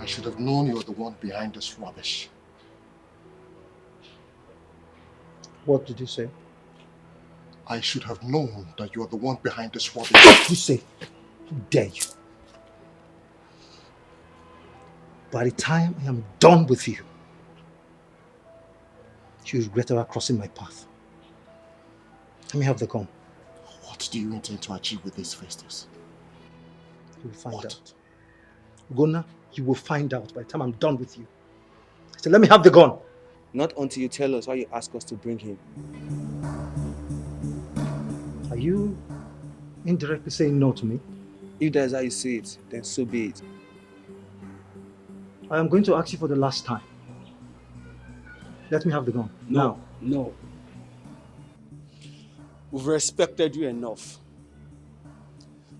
I should have known you were the one behind this rubbish. What did you say? I should have known that you are the one behind this rubbish. What did you say? How dare you? By the time I am done with you, you regret ever crossing my path. Let me have the gun. What do you intend to achieve with this, Festos? You will find out. Gona, you will find out by the time I'm done with you. So let me have the gun. Not until you tell us why you ask us to bring him. Are you indirectly saying no to me? If that's how you see it, then so be it. I am going to ask you for the last time. Let me have the gun. No, no. We've respected you enough.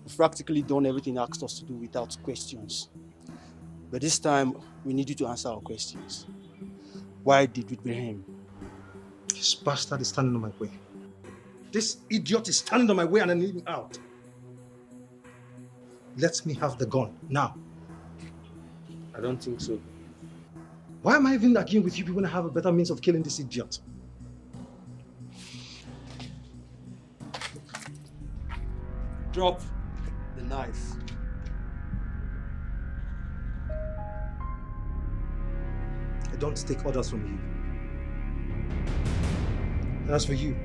We've practically done everything you asked us to do without questions. But this time, we need you to answer our questions. Why did we bring him? This bastard is standing on my way. This idiot is standing on my way and I need him out. Let me have the gun, now. I don't think so. Why am I even arguing with you people when I have a better means of killing this idiot? Drop the knife. I don't take orders from you. And as for you,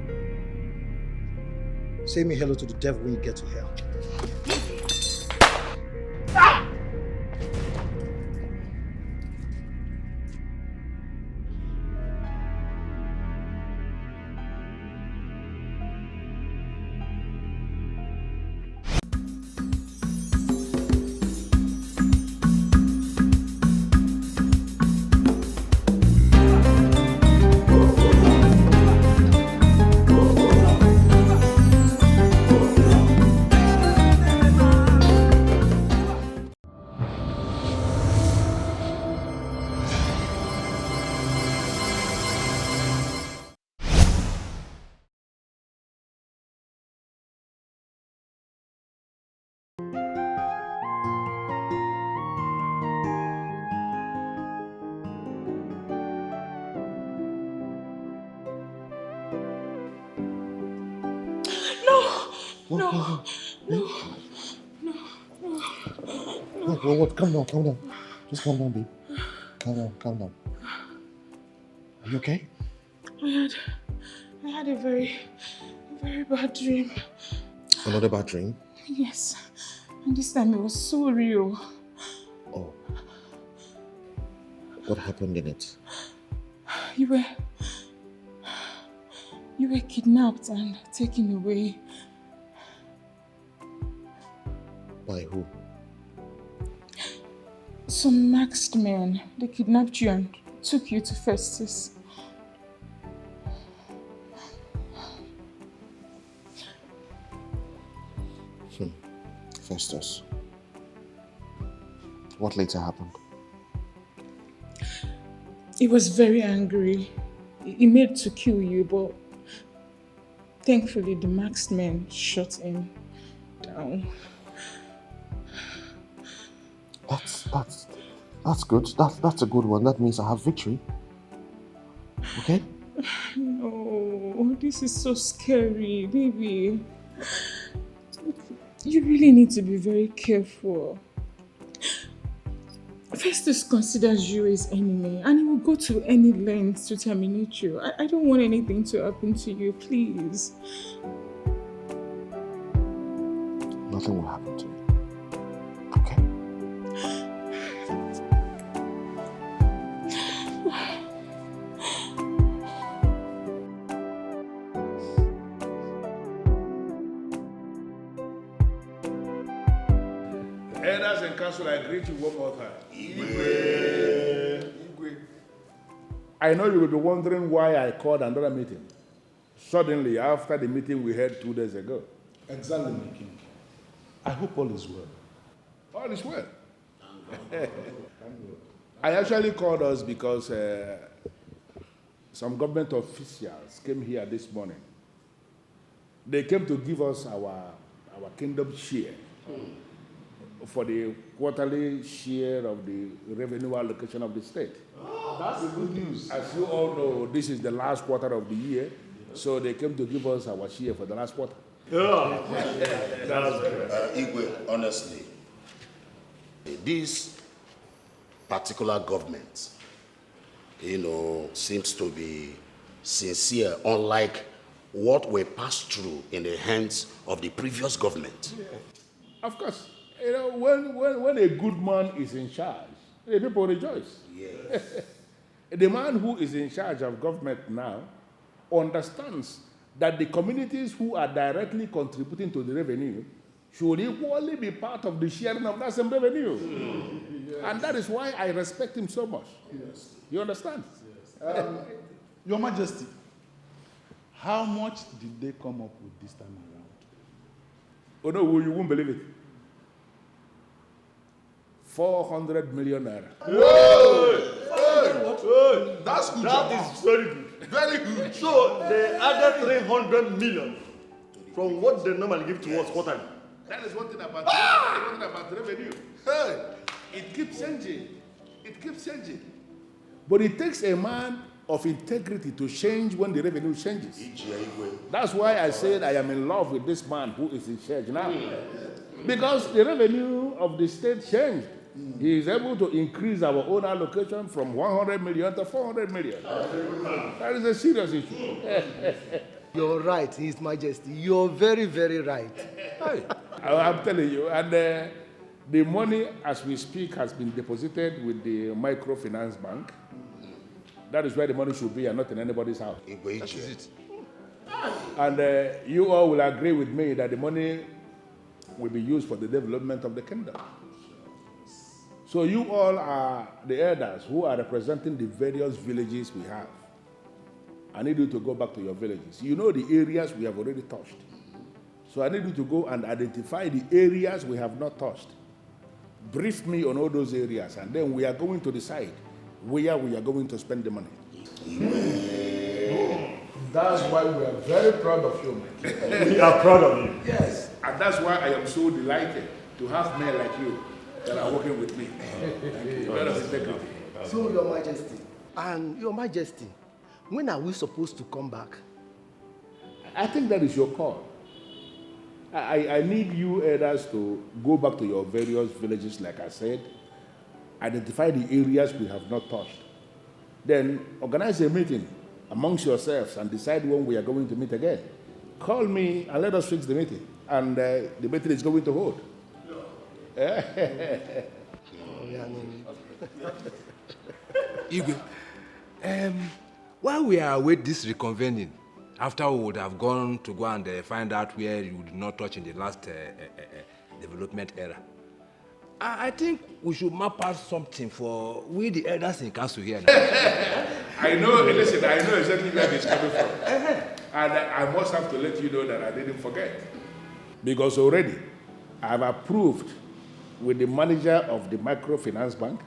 say me hello to the devil when you get to hell. What? Calm down. Just calm down, babe. Calm down. Are you okay? I had a very bad dream. Another bad dream? Yes. And this time it was so real. Oh. What happened in it? You were kidnapped and taken away. By who? Some masked men. They kidnapped you and took you to Festos. Festos. What later happened? He was very angry. He made to kill you, but thankfully the masked men shot him down. That's good. That's a good one. That means I have victory. Okay? No, this is so scary, baby. You really need to be very careful. Festus considers you his enemy and he will go to any length to terminate you. I don't want anything to happen to you, please. Nothing will happen to you. Okay? Elders and council, I greet you one more time. I know you will be wondering why I called another meeting. Suddenly, after the meeting we had 2 days ago. Exactly, my king. I hope all is well. All is well. I actually called us because some government officials came here this morning. They came to give us our kingdom share for the quarterly share of the revenue allocation of the state. That's the good news. As you all know, this is the last quarter of the year, so they came to give us our share for the last quarter. Yeah. That's great. Igwe, honestly, this particular government, seems to be sincere, unlike what we passed through in the hands of the previous government. Yeah. Of course, when a good man is in charge, the people rejoice. Yes. The man who is in charge of government now understands that the communities who are directly contributing to the revenue should equally be part of the sharing of that same revenue. Yes. And that is why I respect him so much. Yes. You understand? Yes. Your Majesty, how much did they come up with this time around? Oh no, you won't believe it. 400 million naira. That's good. That is very good. Very good. So they added 300 million from what they normally give to us quarterly. That is one thing about revenue. Hey. It keeps changing. It keeps changing. But it takes a man of integrity to change when the revenue changes. That's why I said I am in love with this man who is in charge now. Because the revenue of the state changed. He is able to increase our own allocation from 100 million to 400 million. That is a serious issue. You're right, His Majesty. You're very, very right. Hey, I'm telling you. And the money, as we speak, has been deposited with the microfinance bank. That is where the money should be and not in anybody's house. That is it. And you all will agree with me that the money will be used for the development of the kingdom. So you all are the elders who are representing the various villages we have. I need you to go back to your villages. You know the areas we have already touched. So I need you to go and identify the areas we have not touched. Brief me on all those areas, and then we are going to decide where we are going to spend the money. That's why we are very proud of you, my king. We are proud of you. Yes. And that's why I am so delighted to have men like you that are working with me. Very integrity. So, Your Majesty, and Your Majesty, when are we supposed to come back? I think that is your call. I need you elders to go back to your various villages, like I said, identify the areas we have not touched. Then organize a meeting amongst yourselves and decide when we are going to meet again. Call me and let us fix the meeting. And the meeting is going to hold. Igwe, while we are with this reconvening, after we would have gone to go and find out where you did not touch in the last development era, I think we should map out something for we the elders in council here now. I know exactly where it's coming from. And I must have to let you know that I didn't forget. Because already I have approved with the manager of the microfinance bank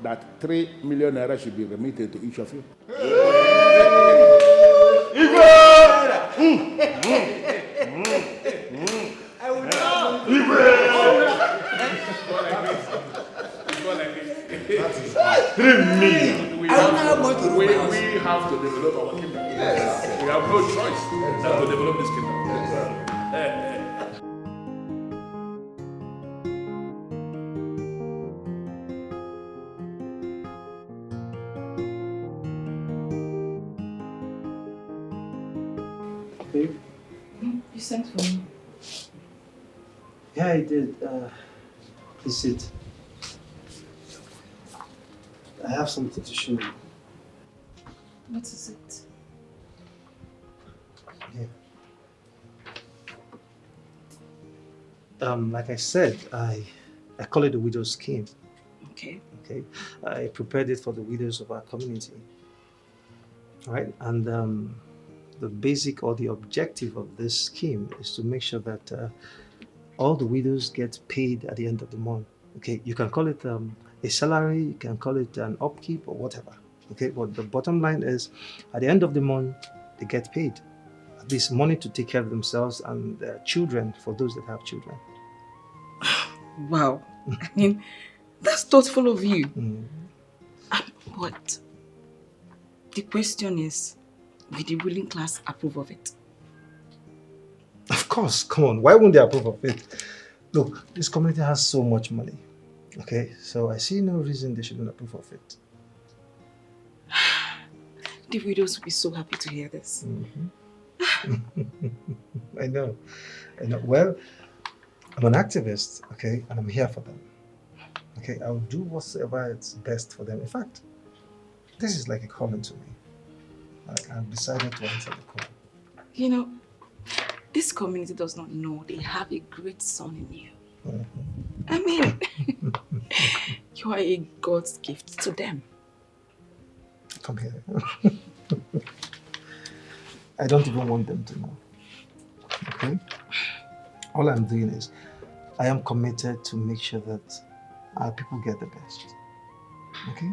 that 3 million naira should be remitted to each of you. I will That is 3 million. We have to develop our kingdom. Yes. We have no choice than to develop this kingdom. Babe? You sent for me. Yeah, I did. Please sit. I have something to show you. What is it? Yeah. Like I said, I call it the widow's scheme. Okay. Okay. I prepared it for the widows of our community. Right? And the basic or the objective of this scheme is to make sure that all the widows get paid at the end of the month. Okay, you can call it a salary, you can call it an upkeep or whatever. Okay, but the bottom line is, at the end of the month, they get paid. At least money to take care of themselves and their children, for those that have children. Wow. I mean, that's thoughtful of you. But the question is, will the ruling class approve of it? Of course, come on, why wouldn't they approve of it? Look, this community has so much money. Okay, so I see no reason they shouldn't approve of it. The widows will be so happy to hear this. I know. Well, I'm an activist, okay, and I'm here for them. Okay, I'll do whatever is best for them. In fact, this is like a calling to me. I've decided to answer the call. You know, this community does not know they have a great son in you. I mean, you are a God's gift to them. Come here. I don't even want them to know. Okay? All I'm doing is, I am committed to make sure that our people get the best. Okay?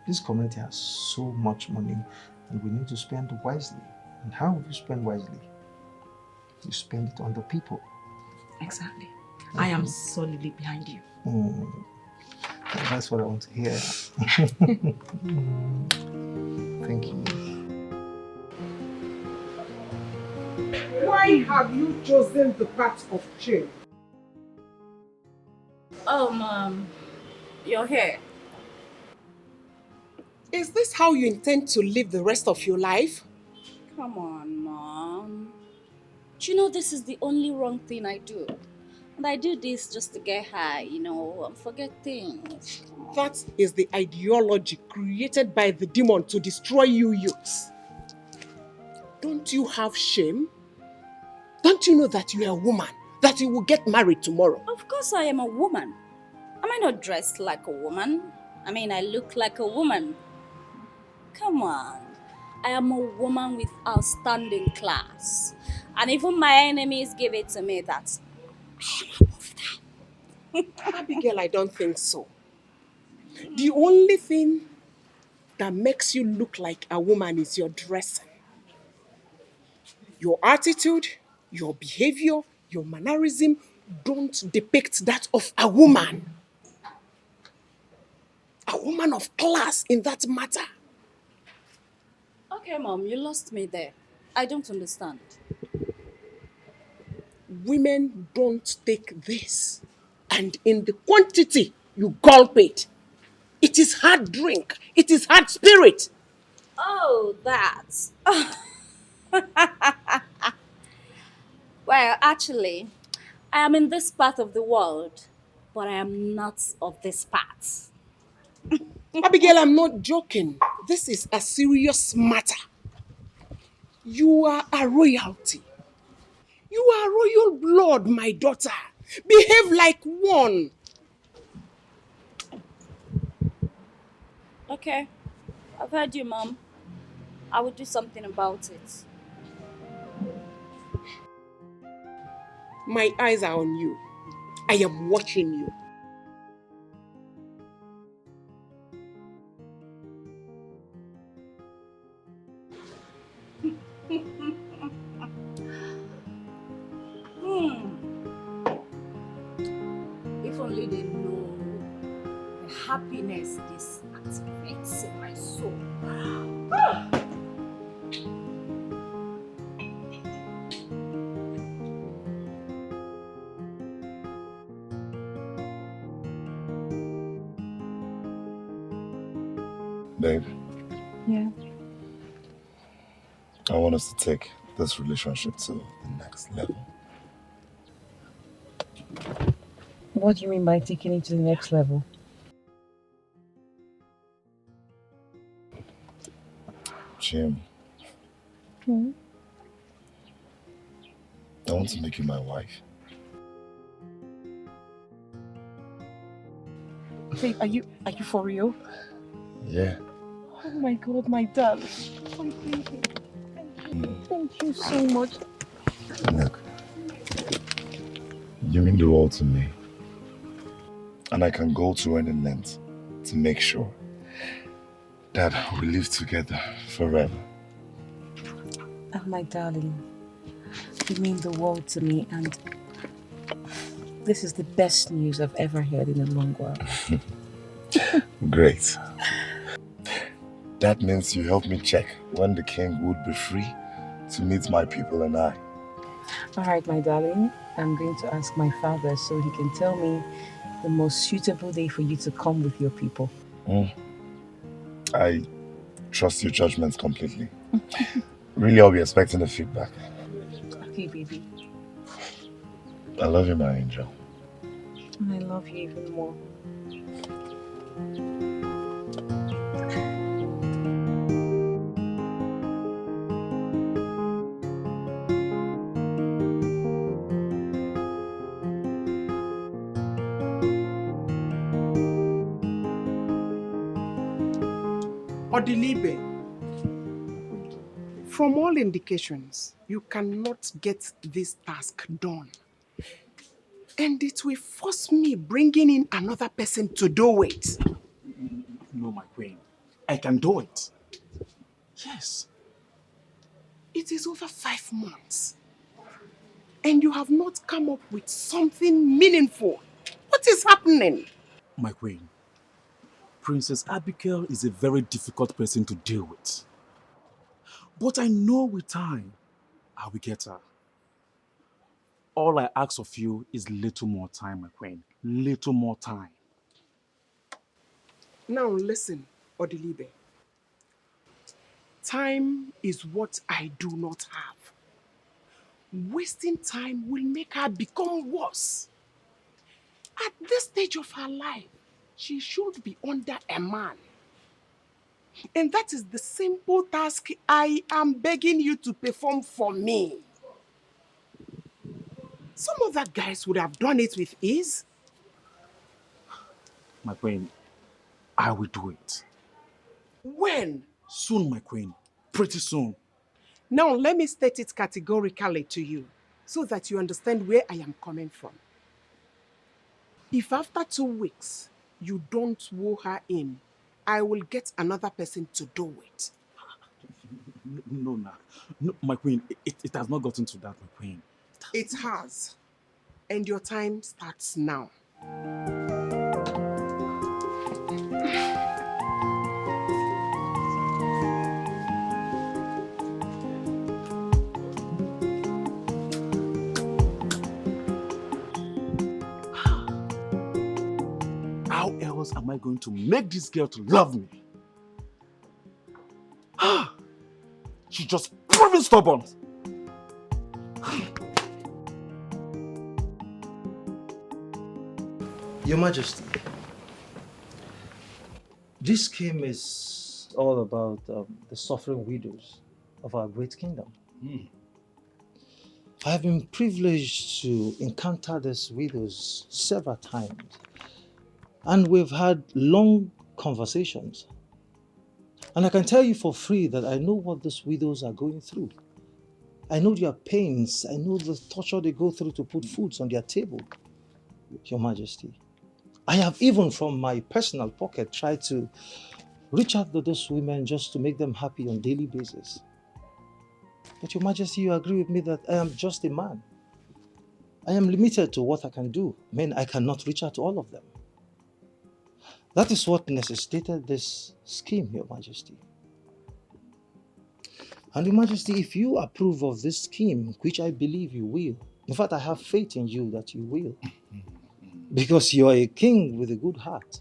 This community has so much money and we need to spend wisely. And how will you spend wisely? You spend it on the people. Exactly. I am solidly behind you. That's what I want to hear. Thank you. Why have you chosen the path of change? Oh, Mom, you're here. Is this how you intend to live the rest of your life? Come on, Mom. Do you know this is the only wrong thing I do? And I do this just to get high, and forget things. That is the ideology created by the demon to destroy you youths. Don't you have shame? Don't you know that you are a woman? That you will get married tomorrow? Of course I am a woman. Am I not dressed like a woman? I mean, I look like a woman. Come on. I am a woman with outstanding class. And even my enemies give it to me that I am above them. Abigail, I don't think so. The only thing that makes you look like a woman is your dressing. Your attitude, your behavior, your mannerism don't depict that of a woman. A woman of class in that matter. Okay, Mom, you lost me there. I don't understand. Women don't take this. And in the quantity you gulp it. It is hard drink. It is hard spirit. Oh, that. Well, actually, I am in this part of the world, but I am not of this part. Abigail, I'm not joking. This is a serious matter. You are a royalty. You are royal blood, my daughter. Behave like one. Okay, I've heard you, Mom. I will do something about it. My eyes are on you. I am watching you. If only they know the happiness this activates in my soul. Babe, Yeah. I want us to take this relationship to the next level. What do you mean by taking it to the next level? Jim, Hmm? I want to make you my wife. Babe, are you for real? Yeah. Oh my God, my darling. Oh, thank you. Thank you so much. Look, you mean the world to me. And I can go to any length to make sure that we live together forever. Oh, my darling, you mean the world to me, and this is the best news I've ever heard in a long while. Great. That means you help me check when the king would be free to meet my people and I. All right, my darling, I'm going to ask my father so he can tell me the most suitable day for you to come with your people. I trust your judgment completely. Really, I'll be expecting the feedback. Okay, baby. I love you, my angel. And I love you even more. Odibe, from all indications, you cannot get this task done. And it will force me bringing in another person to do it. No, my queen. I can do it. Yes. It is over 5 months. And you have not come up with something meaningful. What is happening? My queen, Princess Abigail is a very difficult person to deal with. But I know with time, I will get her. All I ask of you is little more time, my queen. Little more time. Now listen, Odilibe. Time is what I do not have. Wasting time will make her become worse. At this stage of her life, she should be under a man. And that is the simple task I am begging you to perform for me. Some other guys would have done it with ease. My queen, I will do it. When? Soon, my queen. Pretty soon. Now let me state it categorically to you so that you understand where I am coming from. If after 2 weeks you don't woo her in, I will get another person to do it. No, my queen, it has not gotten to that, my queen. It has. And your time starts now. How else am I going to make this girl to love me? She's just proving stubborn. Your Majesty, this scheme is all about the suffering widows of our great kingdom. I have been privileged to encounter these widows several times, and we've had long conversations. And I can tell you for free that I know what these widows are going through. I know their pains. I know the torture they go through to put foods on their table. Your Majesty, I have even from my personal pocket tried to reach out to those women just to make them happy on a daily basis. But Your Majesty, you agree with me that I am just a man. I am limited to what I can do. I mean, I cannot reach out to all of them. That is what necessitated this scheme, Your Majesty. And Your Majesty, if you approve of this scheme, which I believe you will, in fact, I have faith in you that you will, because you are a king with a good heart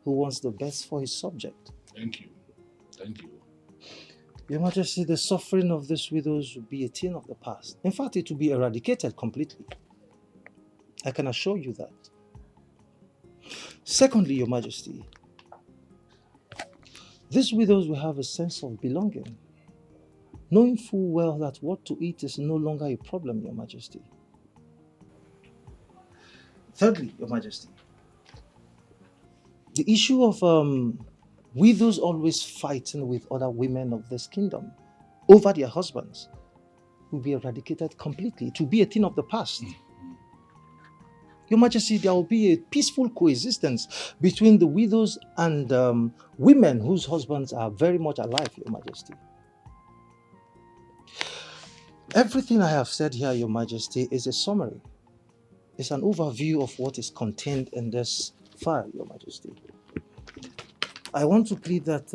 who wants the best for his subject. Thank you. Thank you. Your Majesty, the suffering of these widows will be a thing of the past. In fact, it will be eradicated completely. I can assure you that. Secondly, Your Majesty, these widows will have a sense of belonging, knowing full well that what to eat is no longer a problem, Your Majesty. Thirdly, Your Majesty, the issue of widows always fighting with other women of this kingdom over their husbands will be eradicated completely. It will be a thing of the past. Your Majesty, there will be a peaceful coexistence between the widows and women whose husbands are very much alive, Your Majesty. Everything I have said here, Your Majesty, is a summary. It's an overview of what is contained in this file, Your Majesty. I want to plead that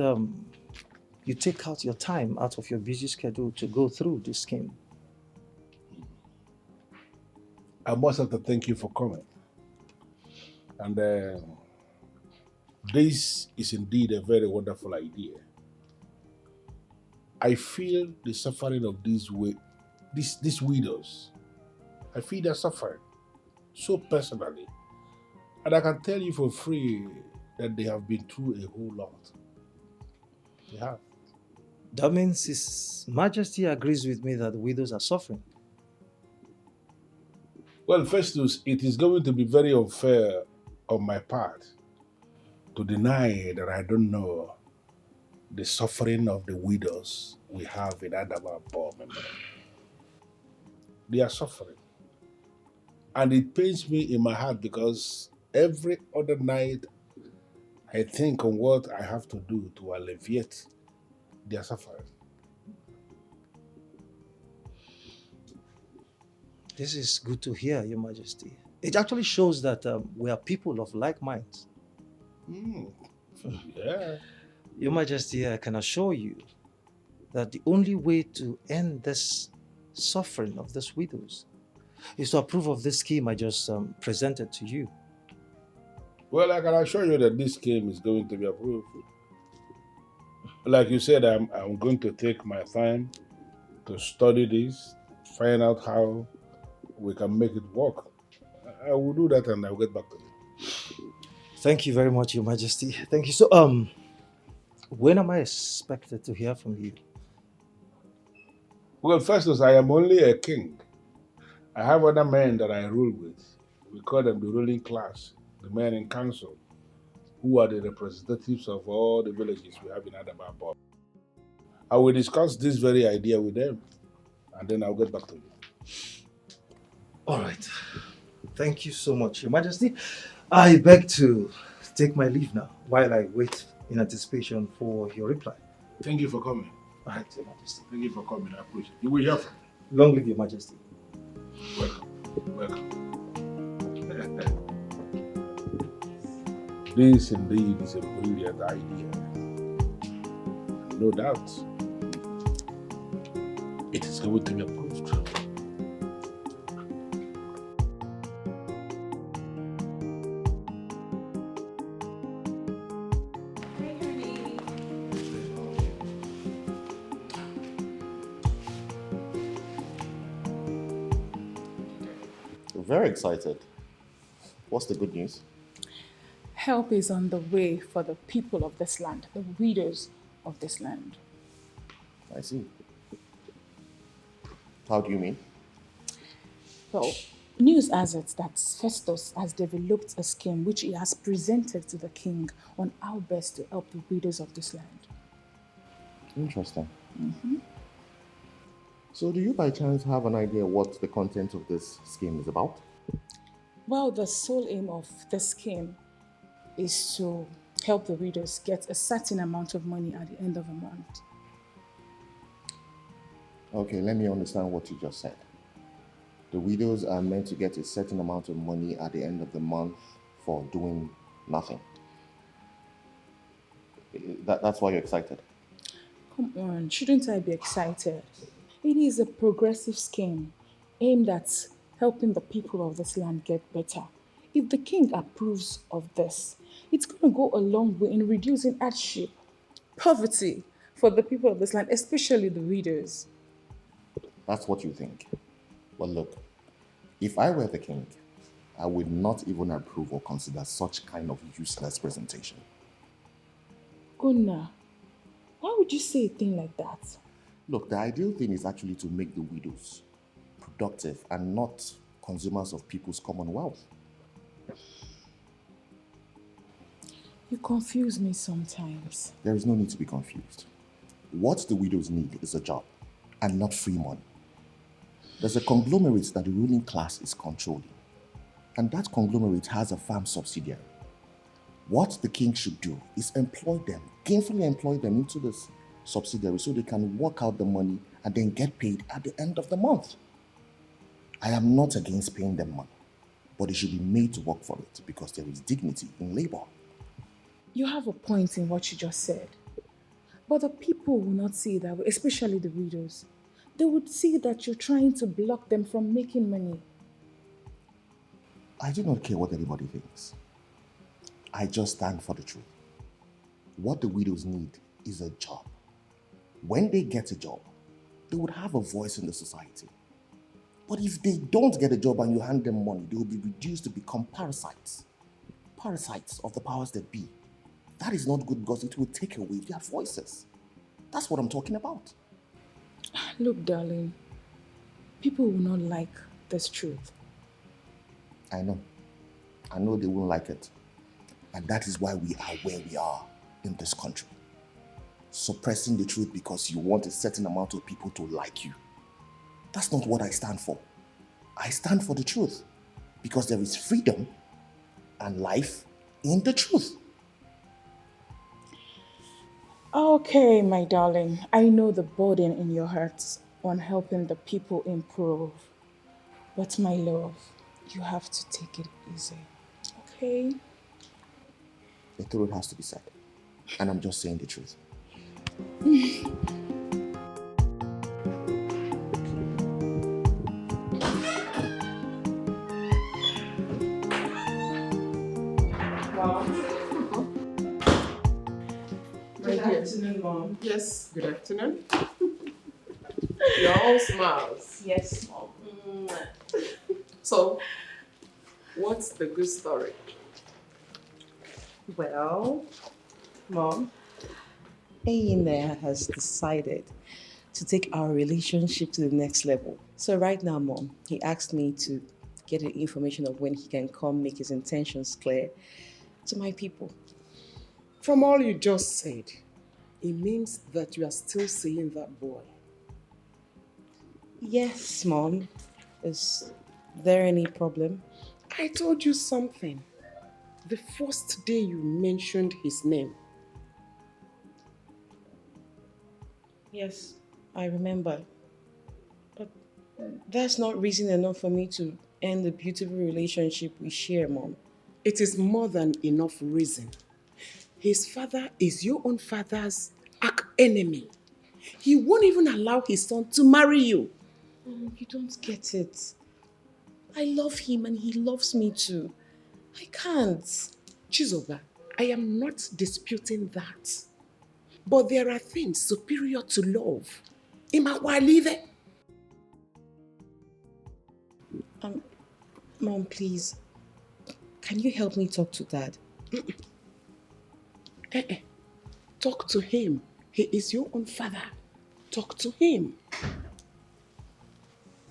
you take out your time out of your busy schedule to go through this scheme. I must have to thank you for coming. And this is indeed a very wonderful idea. I feel the suffering of these widows. I feel their suffering so personally. And I can tell you for free that they have been through a whole lot. They have. That means His Majesty agrees with me that the widows are suffering. Well, Festus, it is going to be very unfair on my part to deny that I don't know the suffering of the widows we have in Adama. They are suffering. And it pains me in my heart because every other night I think on what I have to do to alleviate their suffering. This is good to hear, Your Majesty. It actually shows that we are people of like minds. Yeah. Your Majesty, I can assure you that the only way to end this suffering of these widows is to approve of this scheme I just presented to you. Well, I can assure you that this scheme is going to be approved. Like you said, I'm going to take my time to study this, find out how we can make it work. I will do that and I'll get back to you. Thank you very much, Your Majesty. Thank you. So, when am I expected to hear from you? Well, Festus, I am only a king. I have other men that I rule with. We call them the ruling class, the men in council, who are the representatives of all the villages we have in Adababa. I will discuss this very idea with them, and then I'll get back to you. All right. Thank you so much, Your Majesty. I beg to take my leave now while I wait in anticipation for your reply. Thank you for coming. All right, Your Majesty. Thank you for coming. I appreciate it. You will hear from me. Long live Your Majesty. Welcome. Welcome. This indeed is a brilliant idea. No doubt, it is going to be approved. Very excited. What's the good news? Help is on the way for the people of this land, the widows of this land. I see. How do you mean? Well, news has it that Festos has developed a scheme which he has presented to the king on how best to help the widows of this land. Interesting. So do you by chance have an idea what the content of this scheme is about? Well, the sole aim of this scheme is to help the widows get a certain amount of money at the end of a month. Okay, let me understand what you just said. The widows are meant to get a certain amount of money at the end of the month for doing nothing. That's why you're excited? Come on, shouldn't I be excited? It is a progressive scheme aimed at helping the people of this land get better. If the king approves of this, it's going to go a long way in reducing hardship poverty for the people of this land, especially the widows. That's what you think. Well, look, if I were the king, I would not even approve or consider such kind of useless presentation. Gunnar, why would you say a thing like that? Look, the ideal thing is actually to make the widows productive and not consumers of people's common wealth. You confuse me sometimes. There is no need to be confused. What the widows need is a job and not free money. There's a conglomerate that the ruling class is controlling, and that conglomerate has a farm subsidiary. What the king should do is employ them, gainfully employ them into this subsidiary so they can work out the money and then get paid at the end of the month. I am not against paying them money, but they should be made to work for it because there is dignity in labor. You have a point in what you just said. But the people will not see it that way, especially the widows. They would see that you're trying to block them from making money. I do not care what anybody thinks. I just stand for the truth. What the widows need is a job. When they get a job, they would have a voice in the society. But if they don't get a job and you hand them money, they will be reduced to become parasites. Parasites of the powers that be. That is not good because it will take away their voices. That's what I'm talking about. Look, darling, people will not like this truth. I know. I know they won't like it. And that is why we are where we are in this country. Suppressing the truth because you want a certain amount of people to like you. That's not what I stand for. I stand for the truth because there is freedom and life in the truth. Okay, my darling, I know the burden in your heart on helping the people improve. But my love, you have to take it easy, okay? The truth has to be said. And I'm just saying the truth. Good afternoon, Mom. Yes, good afternoon. You're all smiles. Yes, Mom. So, what's the good story? Well, Mom, Ine has decided to take our relationship to the next level. So right now, Mom, he asked me to get the information of when he can come make his intentions clear to my people. From all you just said, it means that you are still seeing that boy. Yes, Mom. Is there any problem? I told you something. The first day you mentioned his name. Yes, I remember. But that's not reason enough for me to end the beautiful relationship we share, Mom. It is more than enough reason. His father is your own father's arch-enemy. He won't even allow his son to marry you. Oh, you don't get it. I love him and he loves me too. I can't. Chizoba, I am not disputing that. But there are things superior to love. Imakwalive. Mom, please. Can you help me talk to Dad? Talk to him. He is your own father. Talk to him.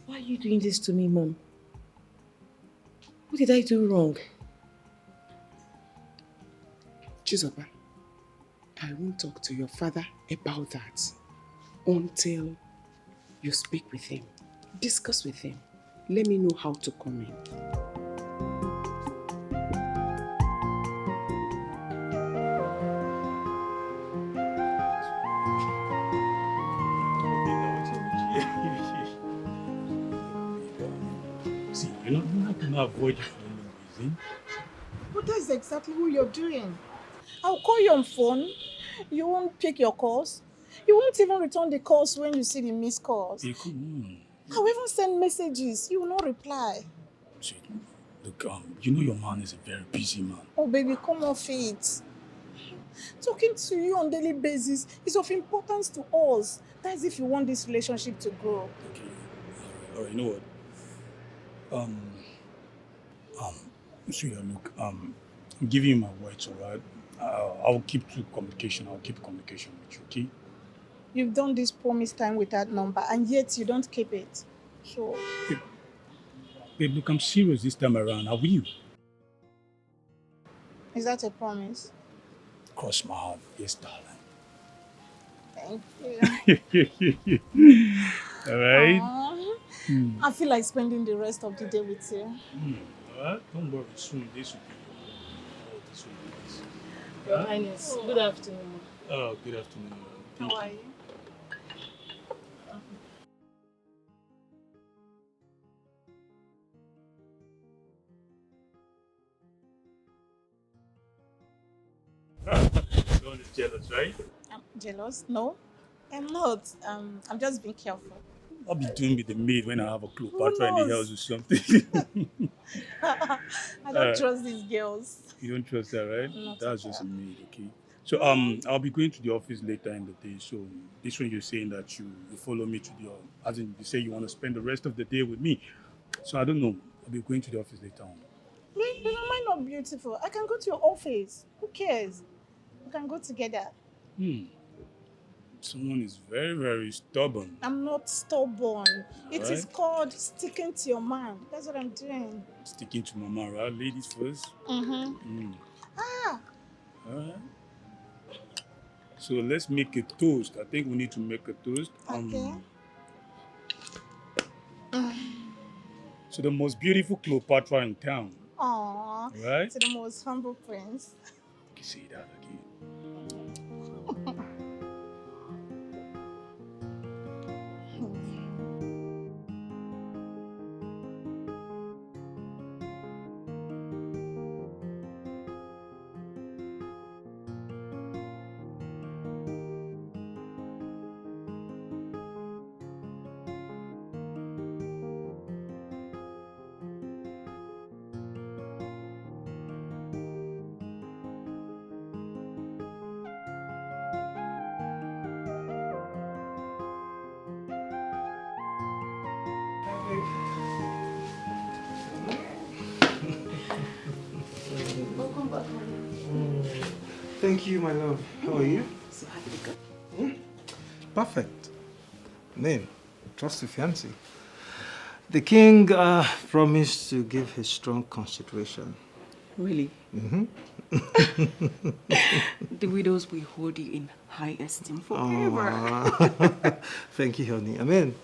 Why are you doing this to me, Mom? What did I do wrong? Chizoba, I won't talk to your father about that until you speak with him. Discuss with him. Let me know how to come in. See, you're not going to avoid your phone. But that's exactly what you're doing. I'll call you on phone. You won't pick your calls. You won't even return the calls when you see the missed calls. Hey, come on. I will even send messages. You will not reply. See, look, you know your man is a very busy man. Oh, baby, come off it. Talking to you on a daily basis is of importance to us. That's if you want this relationship to grow. Okay. All right, you know what? Sweetheart, look, I'm giving you my words, all right? I'll keep to communication. I'll keep communication with you, okay? You've done this promise time with that number, and yet you don't keep it. So, Babe, look, I'm serious this time around. I will. is that a promise? Cross my heart. Yes, darling. Thank you. All right? I feel like spending the rest of the day with you. All right? Don't worry. Soon, this will be Your Highness, good afternoon. Oh, good afternoon. Thank How are you? No one is jealous, right? I'm jealous? No, I'm not. I'm just being careful. I'll be doing with the maid when I have a Cleopatra in the house or something. I don't trust these girls. You don't trust her, right? Not That's at just a all. maid, okay? So I'll be going to the office later in the day. So this one you're saying that you follow me to the as in you say you want to spend the rest of the day with me. So I don't know. I'll be going to the office later on. But am I not beautiful? I can go to your office. Who cares? We can go together. Someone is very, very stubborn. I'm not stubborn. It is Alright. called sticking to your man. That's what I'm doing. Sticking to mama, right? Ladies first. Ah, Alright. So let's make a toast. I think we need to make a toast. okay. So the most beautiful Cleopatra in town. Aww. Right? To the most humble prince. You can say that again. Welcome back. Thank you, my love. How are you? So how did it go? Perfect. Name, trust your fiancé. The king promised to give his strong consideration. Really? Mm-hmm. The widows will hold you in high esteem forever. Thank you, honey. I mean,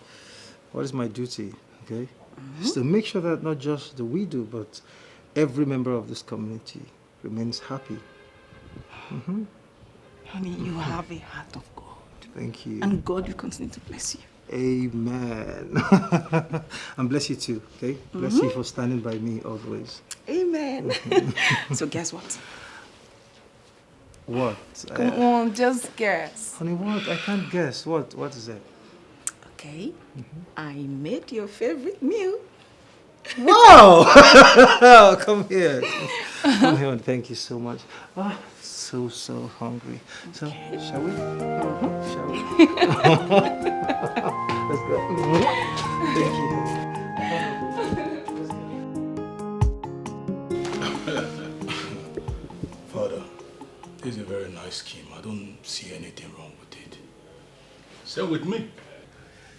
what is my duty, okay? Is to make sure that not just the widow, but every member of this community remains happy. Honey, you have a heart of God. Thank you. And God will continue to bless you. Amen. And bless you too, okay? Bless you for standing by me always. Amen. So guess what? What? Come on, just guess. Honey, what? I can't guess. What? What is it? Okay. I made your favorite meal. Wow! Come here. Come here and thank you so much. Ah, so hungry. So, shall we? Shall we? Let's go. Thank you. Father, this is a very nice scheme. I don't see anything wrong with it. Same with me.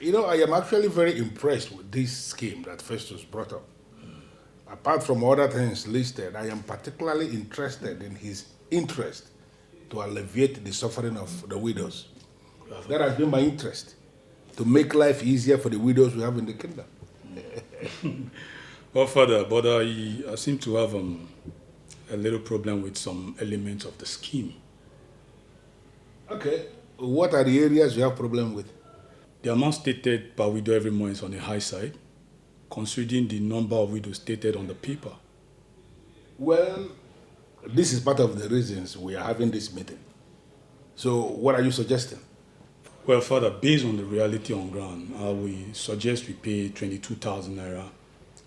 You know, I am actually very impressed with this scheme that Festos brought up. Apart from other things listed, I am particularly interested in his interest to alleviate the suffering of the widows. That has been my interest, to make life easier for the widows we have in the kingdom. Well, Father, but I seem to have a little problem with some elements of the scheme. Okay, what are the areas you have problem with? The amount stated per widow every month is on the high side, considering the number of widows stated on the paper. Well, this is part of the reasons we are having this meeting. So, what are you suggesting? Well, Father, based on the reality on ground, we suggest we pay 22,000 naira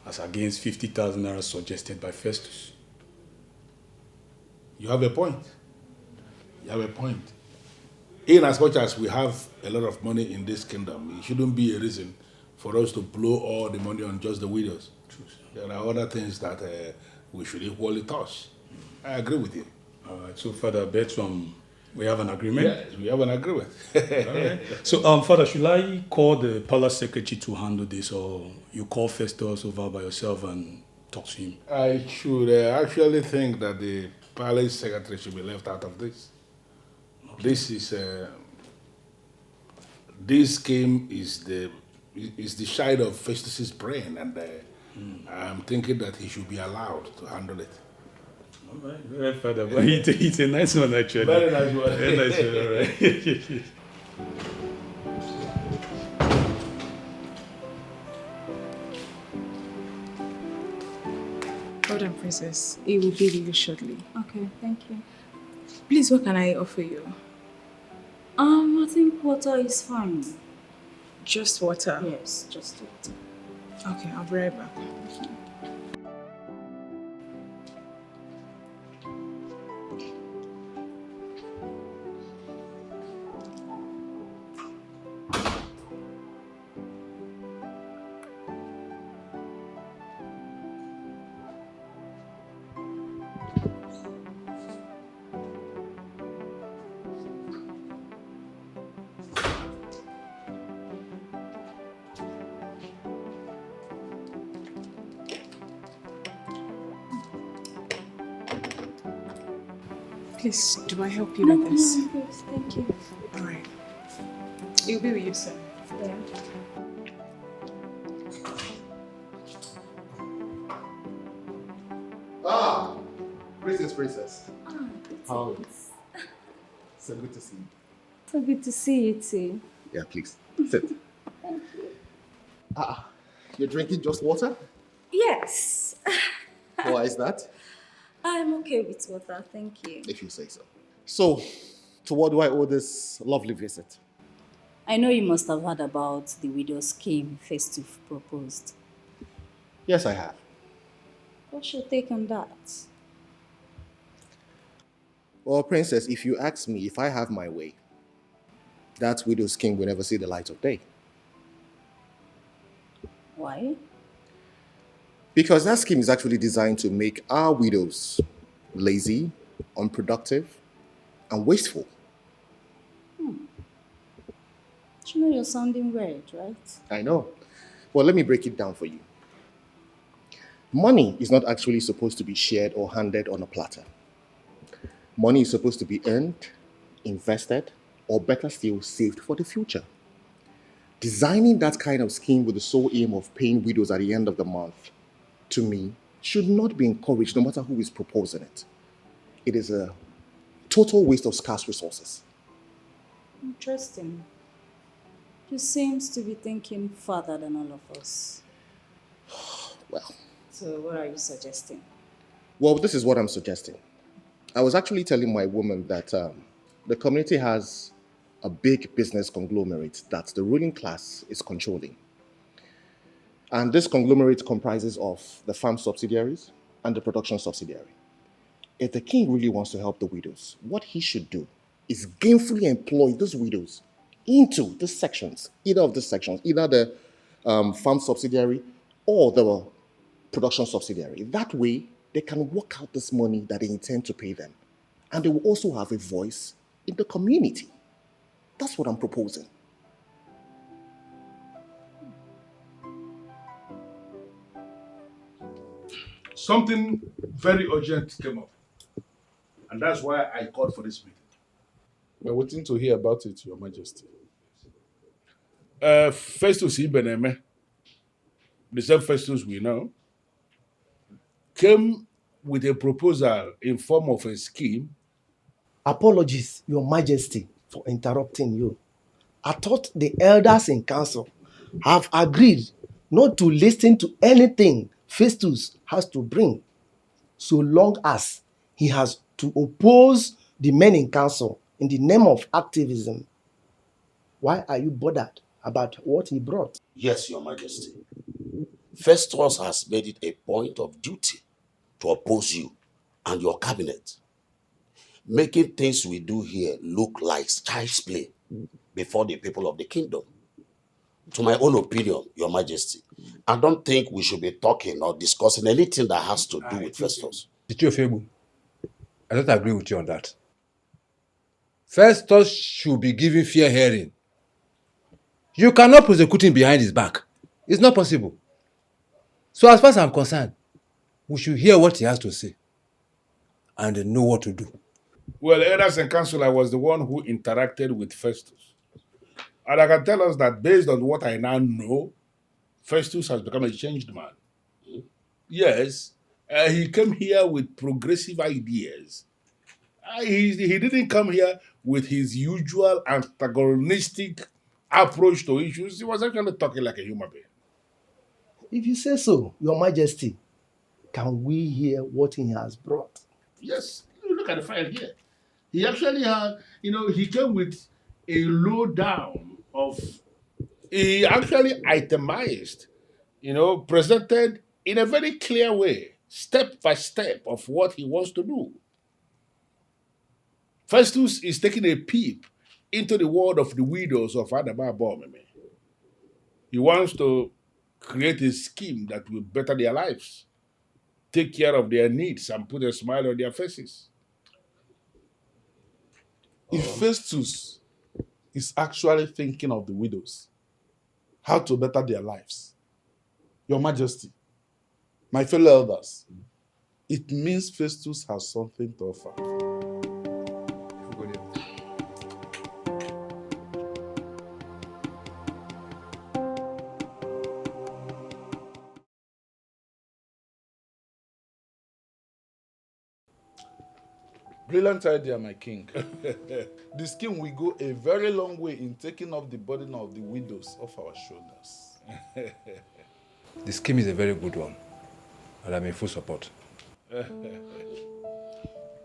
as against 50,000 naira suggested by Festus. You have a point. You have a point. In as much as we have a lot of money in this kingdom, it shouldn't be a reason for us to blow all the money on just the widows. There are other things that we should equally touch. I agree with you. All right, so Father Bertram, we have an agreement? Yes, we have an agreement. All right. So, Father, should I call the palace secretary to handle this, or you call Festos over by yourself and talk to him? I should actually think that the palace secretary should be left out of this. Okay. This scheme is the shide of Festus's brain, and I'm thinking that he should be allowed to handle it. All right, very Father, but it's a nice one actually. Very nice one. Very nice one, all right. Hold on, Princess. He will be with you shortly. Okay, thank you. Please, what can I offer you? I think water is fine. Just water? Yes, just water. Okay, I'll be right back. Please, do I help you with this? No, good. Thank you. All right. He'll be with you soon. Yeah. Ah, greetings, Princess. How? So good to see you. So good to see you too. Yeah, please, sit. Thank you. You're drinking just water? Yes. Why is that? I'm okay with water, thank you. If you say so. So, to what do I owe this lovely visit? I know you must have heard about the widow scheme Festus proposed. Yes, I have. What's your take on that? Well, Princess, if you ask me if I have my way, that widow scheme will never see the light of day. Why? Because that scheme is actually designed to make our widows lazy, unproductive, and wasteful. You know you're sounding weird, right? I know. Well, let me break it down for you. Money is not actually supposed to be shared or handed on a platter. Money is supposed to be earned, invested, or better still, saved for the future. Designing that kind of scheme with the sole aim of paying widows at the end of the month, to me, should not be encouraged no matter who is proposing it. It is a total waste of scarce resources. Interesting. You seem to be thinking further than all of us. Well. So what are you suggesting? Well, this is what I'm suggesting. I was actually telling my woman that the community has a big business conglomerate that the ruling class is controlling. And this conglomerate comprises of the farm subsidiaries and the production subsidiary. If the king really wants to help the widows, what he should do is gainfully employ those widows into the sections, either the farm subsidiary or the production subsidiary. That way, they can work out this money that they intend to pay them. And they will also have a voice in the community. That's what I'm proposing. Something very urgent came up. And that's why I called for this meeting. We're waiting to hear about it, Your Majesty. Festus Ibeneme, the same Festus we know, came with a proposal in form of a scheme. Apologies, Your Majesty, for interrupting you. I thought the elders in council have agreed not to listen to anything Festus has to bring, so long as he has to oppose the men in council in the name of activism. Why are you bothered about what he brought? Yes, Your Majesty. Festos has made it a point of duty to oppose you and your cabinet. making things we do here look like child's play before the people of the kingdom. To my own opinion, Your Majesty, I don't think we should be talking or discussing anything that has to do with Festos. I don't agree with you on that. Festos should be given fair hearing. You cannot prosecute him behind his back. It's not possible. So as far as I'm concerned, we should hear what he has to say and know what to do. Well, elders and council, I was the one who interacted with Festus. And I can tell us that based on what I now know, Festus has become a changed man. Yes, he came here with progressive ideas. He didn't come here with his usual antagonistic approach to issues. He was actually talking like a human being. If you say so, Your Majesty, can we hear what he has brought? Yes, look at the file here. He actually had, he came with a lowdown of, he actually itemized, presented in a very clear way, step by step of what he wants to do. Festus is taking a peep into the world of the widows of Adaba Bomeme. He wants to create a scheme that will better their lives, take care of their needs, and put a smile on their faces. If Festus is actually thinking of the widows, how to better their lives, Your Majesty, my fellow elders, it means Festus has something to offer. Brilliant idea, my king. The scheme will go a very long way in taking off the burden of the widows off our shoulders. The scheme is a very good one, and I'm in full support.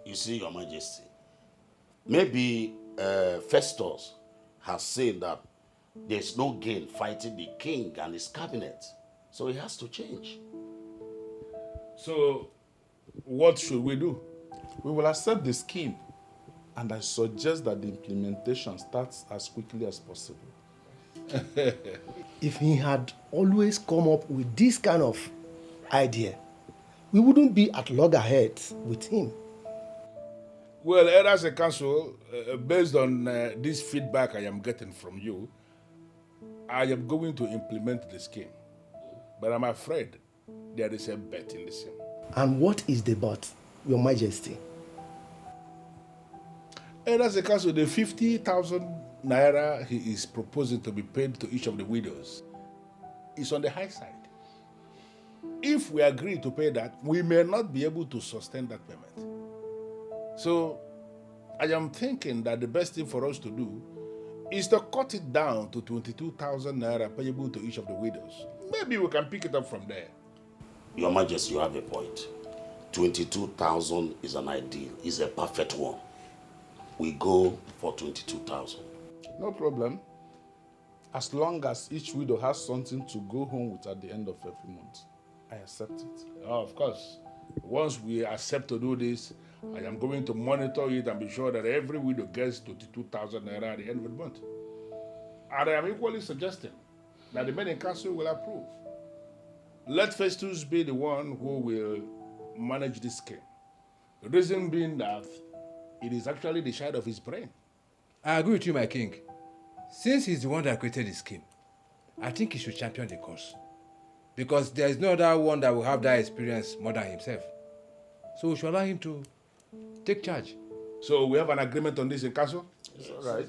You see, Your Majesty, maybe Festus has said that there's no gain fighting the king and his cabinet, so he has to change. So, what should we do? We will accept the scheme, and I suggest that the implementation starts as quickly as possible. If he had always come up with this kind of idea, we wouldn't be at loggerheads with him. Well, as a council, based on this feedback I am getting from you, I am going to implement the scheme. But I'm afraid there is a bet in the scheme. And what is the bet, Your Majesty? As a council, the 50,000 naira he is proposing to be paid to each of the widows is on the high side. If we agree to pay that, we may not be able to sustain that payment. So, I am thinking that the best thing for us to do is to cut it down to 22,000 naira payable to each of the widows. Maybe we can pick it up from there. Your Majesty, you have a point. 22,000 is an ideal, is a perfect one. We go for 22,000. No problem. As long as each widow has something to go home with at the end of every month, I accept it. Oh, of course. Once we accept to do this, I am going to monitor it and be sure that every widow gets 22,000 naira at the end of the month. And I am equally suggesting that the men in council will approve. Let Festus be the one who will manage this scheme. The reason being that it is actually the shine of his brain. I agree with you, my king. Since he's the one that created the scheme, I think he should champion the cause. Because there is no other one that will have that experience more than himself. So we should allow him to take charge. So we have an agreement on this in council? It's all right.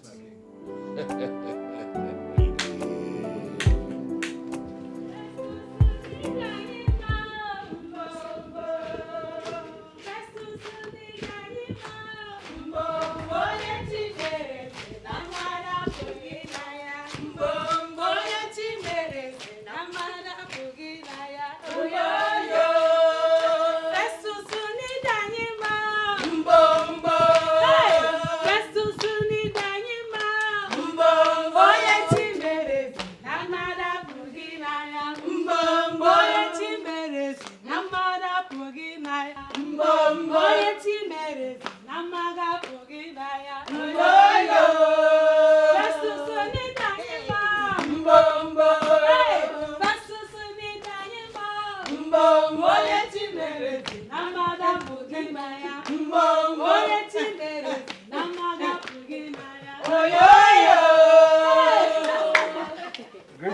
Festus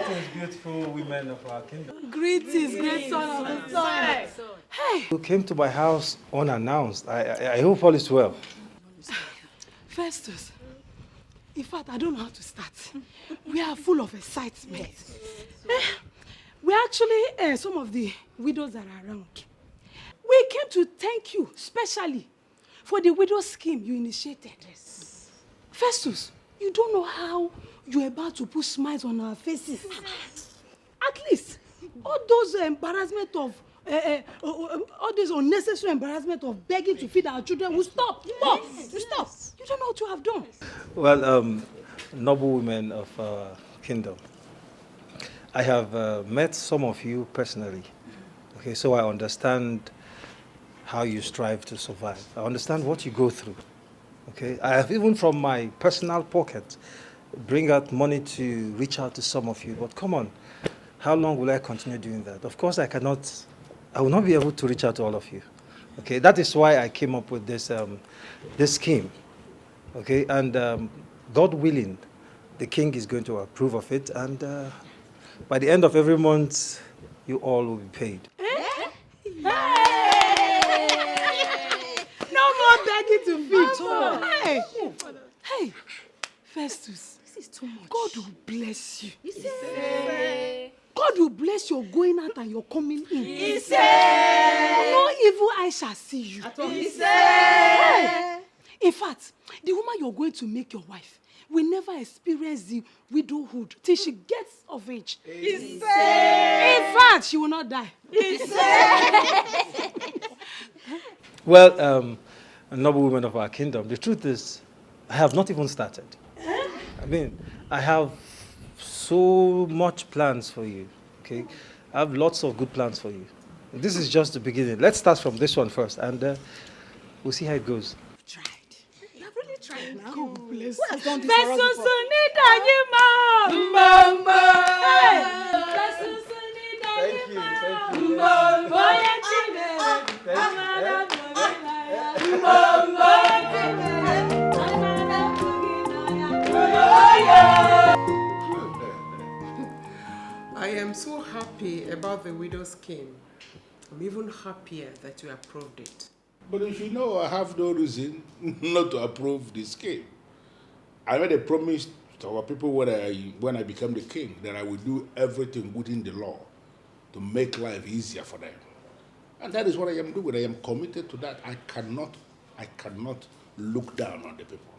Greetings, beautiful women of our kingdom. Greetings, great son of the sun. Hey, You came to my house unannounced. I hope all is well. Festus. In fact, I don't know how to start. We are full of excitement. We actually, some of the widows that are around. We came to thank you, specially, for the widow scheme you initiated. Yes. Festus, you don't know how you're about to put smiles on our faces. At least, all those embarrassment of, all this unnecessary embarrassment of begging to feed our children will stop. Stop. You stop. You don't know what you have done. Well, noble women of our kingdom, I have met some of you personally. Okay, so I understand how you strive to survive. I understand what you go through. Okay, I have even from my personal pocket bring out money to reach out to some of you. But come on, how long will I continue doing that? Of course, I will not be able to reach out to all of you. Okay, that is why I came up with this scheme. Okay, and God willing, the king is going to approve of it, and by the end of every month, you all will be paid. No more begging to feed. Hey, hey, Festus. This is too much. God will bless you. God will bless your going out and your coming in. No evil eye shall see you. Hey. In fact, the woman you're going to make your wife will never experience the widowhood till she gets of age. In fact, she will not die. Well, noble women of our kingdom, the truth is, I have not even started. I mean, I have so much plans for you, okay? I have lots of good plans for you. This is just the beginning. Let's start from this one first, and we'll see how it goes. Tried now. God bless Who has done this you. for us before? I am so happy about the widow scheme. I'm even happier that you approved it. But if you know, I have no reason not to approve this scheme. I made a promise to our people when I become the king that I will do everything within the law to make life easier for them. And that is what I am doing. I am committed to that. I cannot look down on the people.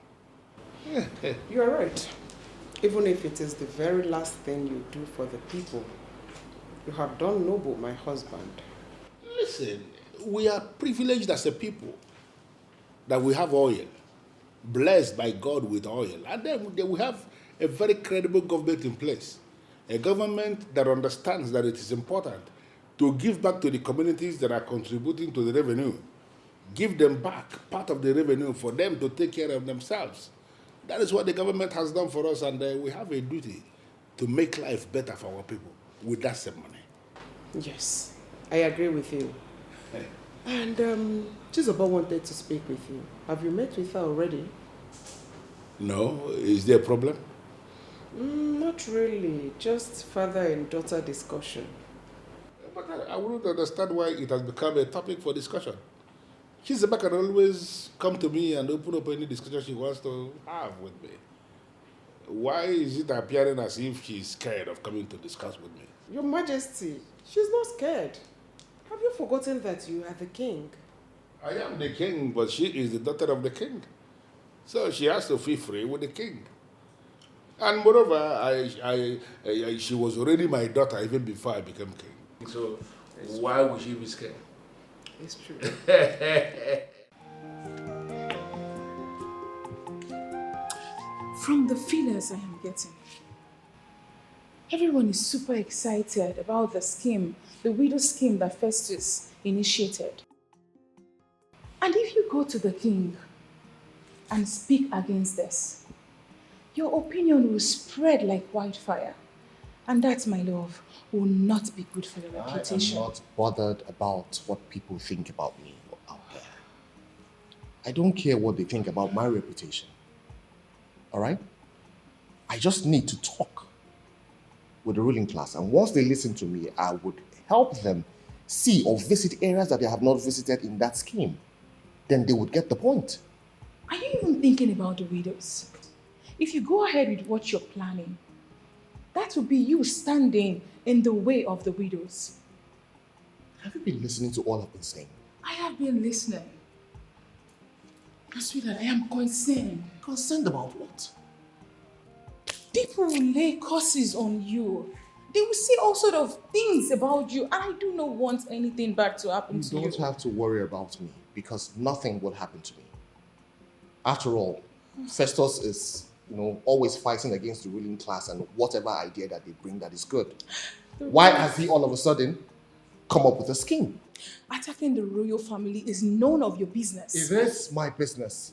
You are right. Even if it is the very last thing you do for the people, you have done noble, my husband. Listen, we are privileged as a people that we have oil, blessed by God with oil. And then we have a very credible government in place, a government that understands that it is important to give back to the communities that are contributing to the revenue. Give them back part of the revenue for them to take care of themselves. That is what the government has done for us, and we have a duty to make life better for our people with that same money. Yes, I agree with you. And Chizoba wanted to speak with you. Have you met with her already? No? Is there a problem? Not really. Just father and daughter discussion. But I wouldn't understand why it has become a topic for discussion. Chizoba can always come to me and open up any discussion she wants to have with me. Why is it appearing as if she's scared of coming to discuss with me? Your Majesty, she's not scared. Have you forgotten that you are the king? I am the king, but she is the daughter of the king. So she has to feel free with the king. And moreover, she was already my daughter even before I became king. So why would she be scared? It's true. From the feelers I am getting, everyone is super excited about the scheme, the widow scheme that Festus initiated. And if you go to the king and speak against this, your opinion will spread like wildfire. And that, my love, will not be good for your reputation. I am not bothered about what people think about me out there. I don't care what they think about my reputation. All right? I just need to talk. with the ruling class. And once they listen to me, I would help them see or visit areas that they have not visited in that scheme. Then they would get the point. Are you even thinking about the widows? If you go ahead with what you're planning, that would be you standing in the way of the widows. Have you been listening to all I've been saying? I have been listening. But sweetheart, I am concerned. Concerned about what? People will lay curses on you. They will say all sort of things about you, and I do not want anything bad to happen to you. You don't have to worry about me, because nothing will happen to me. After all, Festos is, always fighting against the ruling class and whatever idea that they bring that is good. Why has he all of a sudden come up with a scheme? Attacking the royal family is none of your business. It is my business.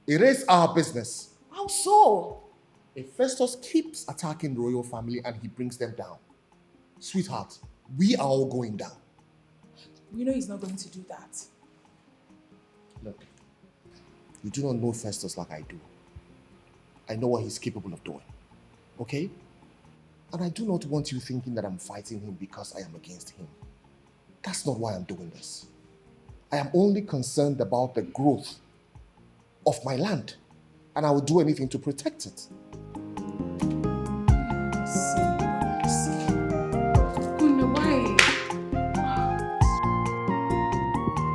It is our business. How so? If Festos keeps attacking the royal family and he brings them down, sweetheart, we are all going down. We know he's not going to do that. Look, you do not know Festos like I do. I know what he's capable of doing. Okay? And I do not want you thinking that I'm fighting him because I am against him. That's not why I'm doing this. I am only concerned about the growth of my land, and I will do anything to protect it.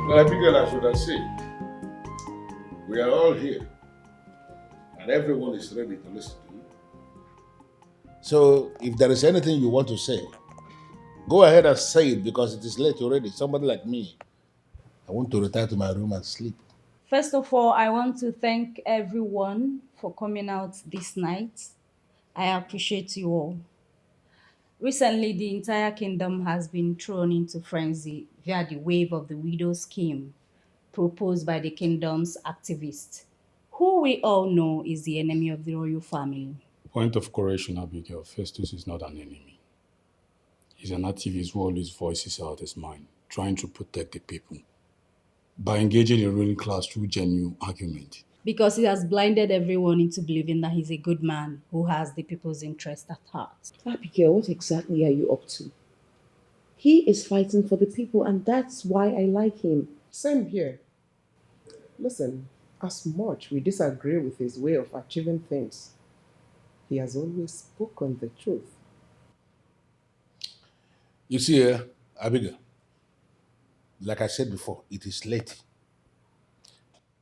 Well, Abigail, as should I say, we are all here, and everyone is ready to listen to you. So, if there is anything you want to say, go ahead and say it, because it is late already. Somebody like me, I want to retire to my room and sleep. First of all, I want to thank everyone for coming out this night. I appreciate you all. Recently, the entire kingdom has been thrown into frenzy via the wave of the widow scheme proposed by the kingdom's activists, who we all know is the enemy of the royal family. Point of correction, Abigail. Festus is not an enemy. He's an activist who always voices out his mind, trying to protect the people by engaging the ruling class through genuine argument. Because he has blinded everyone into believing that he's a good man who has the people's interest at heart. Abigail, what exactly are you up to? He is fighting for the people, and that's why I like him. Same here. Listen, as much we disagree with his way of achieving things, he has always spoken the truth. You see, Abigail, like I said before, it is late.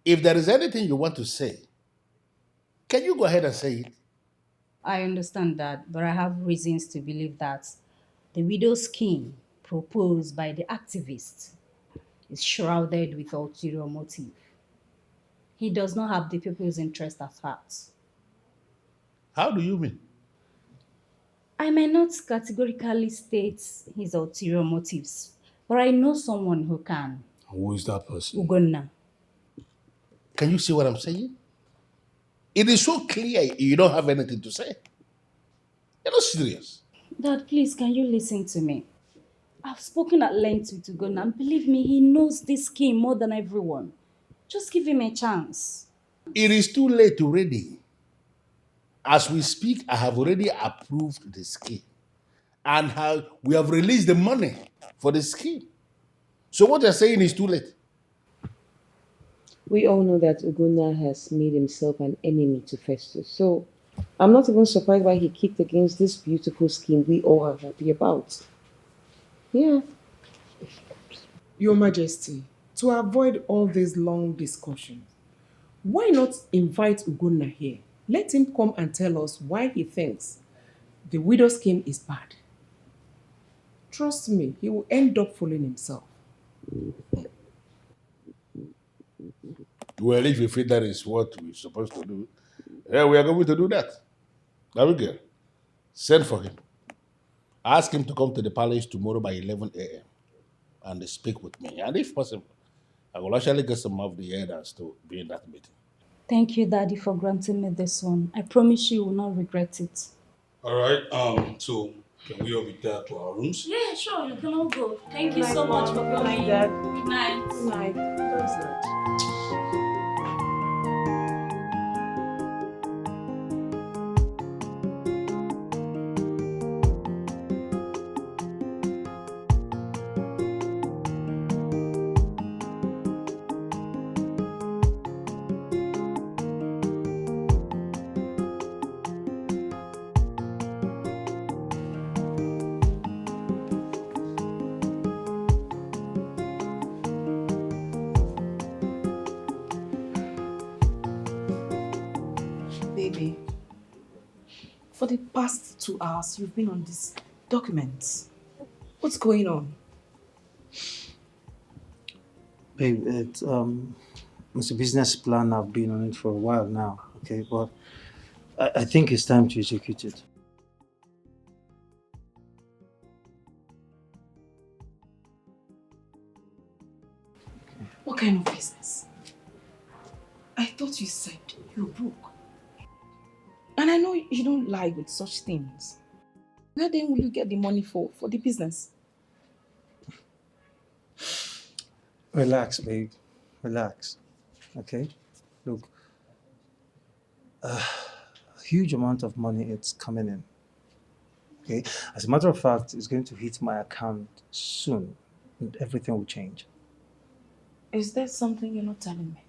If there is anything you want to say, can you go ahead and say it? I understand that, but I have reasons to believe that the widow scheme proposed by the activists is shrouded with ulterior motive. He does not have the people's interest at heart. How do you mean? I may not categorically state his ulterior motives, but I know someone who can. Who is that person? Ugonna. Can you see what I'm saying? It is so clear you don't have anything to say. You're not serious. Dad, please, can you listen to me? I've spoken at length with Ugonna, and believe me, he knows this scheme more than everyone. Just give him a chance. It is too late already. As we speak, I have already approved the scheme. And we have released the money for the scheme. So what you're saying is too late. We all know that Ugonna has made himself an enemy to Festus. So I'm not even surprised why he kicked against this beautiful scheme we all are happy about. Yeah. Your Majesty, to avoid all these long discussions, why not invite Ugonna here? Let him come and tell us why he thinks the widow scheme is bad. Trust me, he will end up fooling himself. Well, if you feel that is what we're supposed to do, yeah, we are going to do that. Abigail, send for him. Ask him to come to the palace tomorrow by 11 a.m. and speak with me. And if possible, I will actually get some of the elders to be in that meeting. Thank you, Daddy, for granting me this one. I promise you will not regret it. All right, so can we all be there to our rooms? Yeah, sure, you can all go. Thank you so much for coming. Good night. Good night. Good night. For the past 2 hours, you've been on these documents. What's going on? Babe, it's a business plan. I've been on it for a while now, okay? But I think it's time to execute it. What kind of business? I thought you said you're broke. And I know you don't lie with such things. Where then will you get the money for the business? Relax, babe. Relax. Okay? Look, a huge amount of money is coming in. Okay? As a matter of fact, it's going to hit my account soon, and everything will change. Is there something you're not telling me?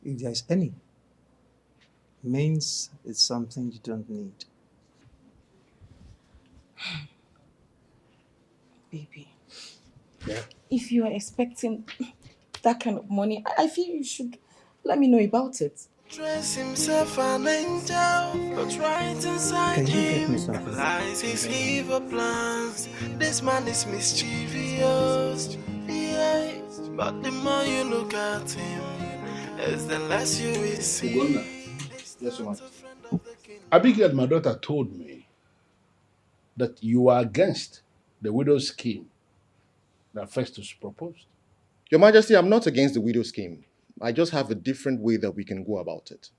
If there's any, means it's something you don't need. Baby. Yeah. If you are expecting that kind of money, I feel you should let me know about it. Dress himself an angel, but right inside him lies his evil plans. This man is mischievous, yeah. But the more you look at him, is the less you will see. Yes, ma'am. Abigail, my daughter, told me that you are against the widow's scheme that Festos proposed. Your Majesty, I'm not against the widow scheme. I just have a different way that we can go about it.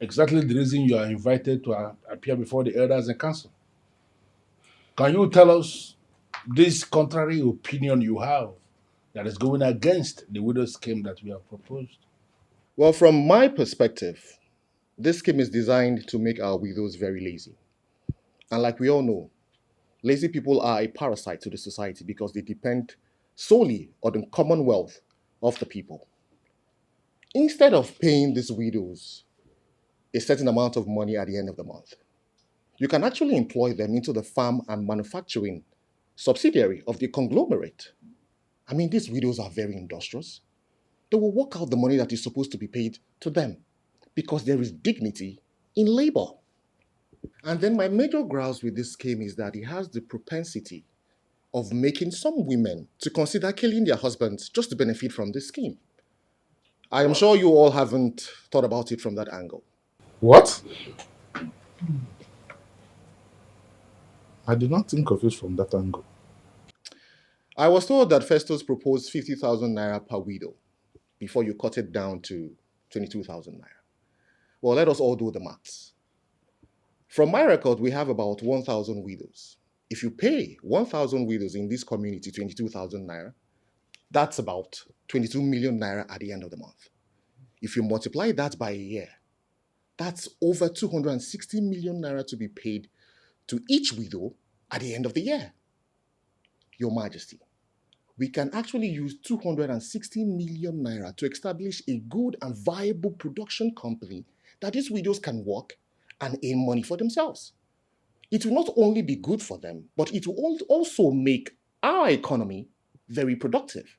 Exactly the reason you are invited to appear before the elders and council. Can you tell us this contrary opinion you have that is going against the widow scheme that we have proposed? Well, from my perspective, this scheme is designed to make our widows very lazy. And like we all know, lazy people are a parasite to the society because they depend solely on the commonwealth of the people. Instead of paying these widows a certain amount of money at the end of the month, you can actually employ them into the farm and manufacturing subsidiary of the conglomerate. I mean, these widows are very industrious. They will work out the money that is supposed to be paid to them because there is dignity in labor. And then my major grouse with this scheme is that it has the propensity of making some women to consider killing their husbands just to benefit from this scheme. I am sure you all haven't thought about it from that angle. What? I did not think of it from that angle. I was told that Festos proposed 50,000 naira per widow before you cut it down to 22,000 naira. Well, let us all do the maths. From my record, we have about 1,000 widows. If you pay 1,000 widows in this community 22,000 naira, that's about 22 million naira at the end of the month. If you multiply that by a year, that's over 260 million naira to be paid to each widow at the end of the year. Your Majesty, we can actually use 260 million naira to establish a good and viable production company that these widows can work and earn money for themselves. It will not only be good for them, but it will also make our economy very productive.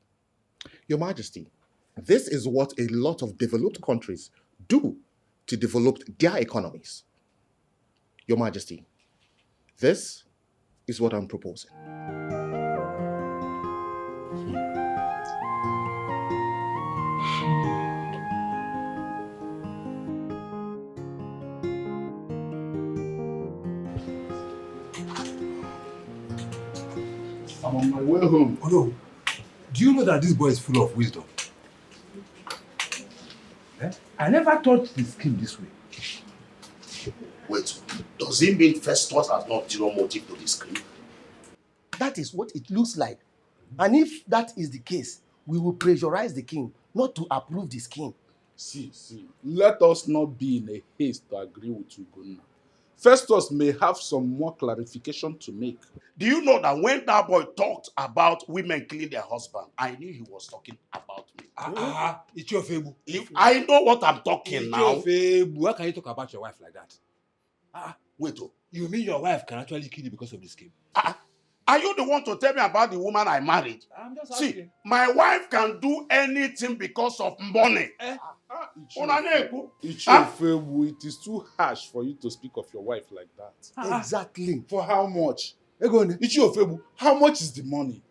Your Majesty, this is what a lot of developed countries do to develop their economies. Your Majesty, this is what I'm proposing. I'm on my way home. Oh no. Do you know that this boy is full of wisdom? I never thought the scheme this way. Wait, does it mean Festos has not zero motive to this scheme? That is what it looks like. And if that is the case, we will pressurize the king not to approve the scheme. See, let us not be in a haste to agree with you, Gunnar. Festos may have some more clarification to make. Do you know that when that boy talked about women killing their husband, I knew he was talking about me. It's your fable. I know what I'm talking now. It's your fable. How can you talk about your wife like that? Wait. You mean your wife can actually kill you because of this scheme? Are you the one to tell me about the woman I married? I'm just asking. See, my wife can do anything because of money. Ichiofewu, it is too harsh for you to speak of your wife like that. Exactly. For how much? Ichiofewu, how much is the money?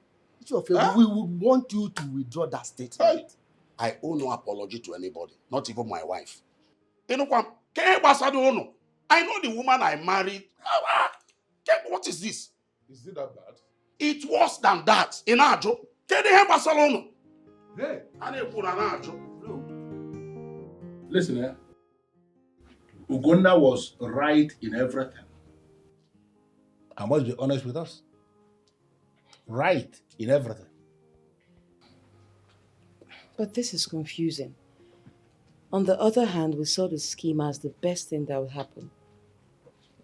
Ichiofewu, we would want you to withdraw that statement. I owe no apology to anybody, not even my wife. I know the woman I married. What is this? Is it that bad? It's worse than that. In Ajo. Hey. Listen, Ugonna was right in everything. I must be honest with us. Right in everything. But this is confusing. On the other hand, we saw the scheme as the best thing that would happen.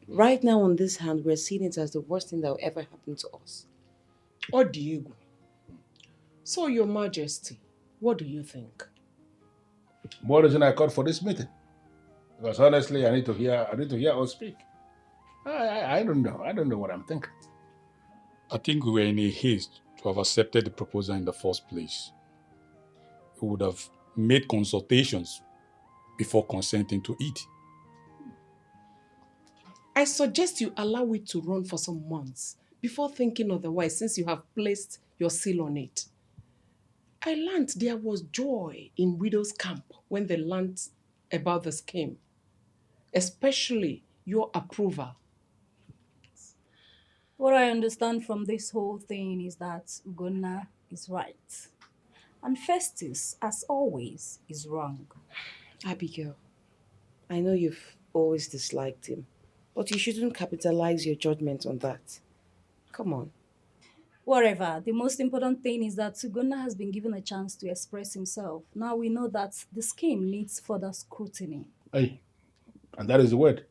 Right now, on this hand, we're seeing it as the worst thing that will ever happen to us. Diego. So, Your Majesty, what do you think? More reason I called for this meeting. Because honestly, I need to hear us speak. I don't know. I don't know what I'm thinking. I think we were in a haste to have accepted the proposal in the first place. We would have made consultations before consenting to it. I suggest you allow it to run for some months before thinking otherwise, since you have placed your seal on it. I learned there was joy in Widow's camp when they learned about the scheme, especially your approval. What I understand from this whole thing is that Ugonna is right. And Festus, as always, is wrong. Abigail, I know you've always disliked him, but you shouldn't capitalize your judgment on that. Come on. Whatever, the most important thing is that Ugonna has been given a chance to express himself. Now we know that the scheme needs further scrutiny. Hey, and that is the word.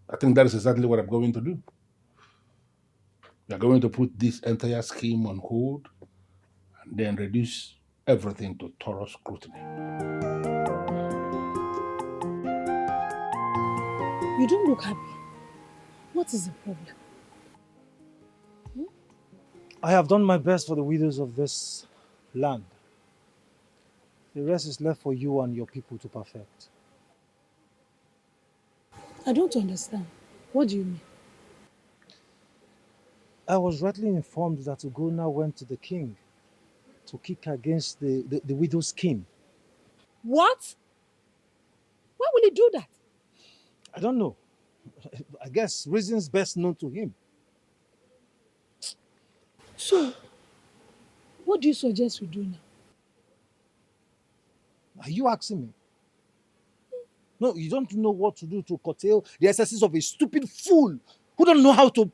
I think that is exactly what I'm going to do. We are going to put this entire scheme on hold and then reduce everything to thorough scrutiny. You don't look happy. What is the problem? I have done my best for the widows of this land. The rest is left for you and your people to perfect. I don't understand. What do you mean? I was rightly informed that Ugonna went to the king to kick against the widow's scheme. What? Why will he do that? I don't know. I guess reasons best known to him. So, what do you suggest we do now? Are you asking me? No, you don't know what to do to curtail the excesses of a stupid fool who don't know how to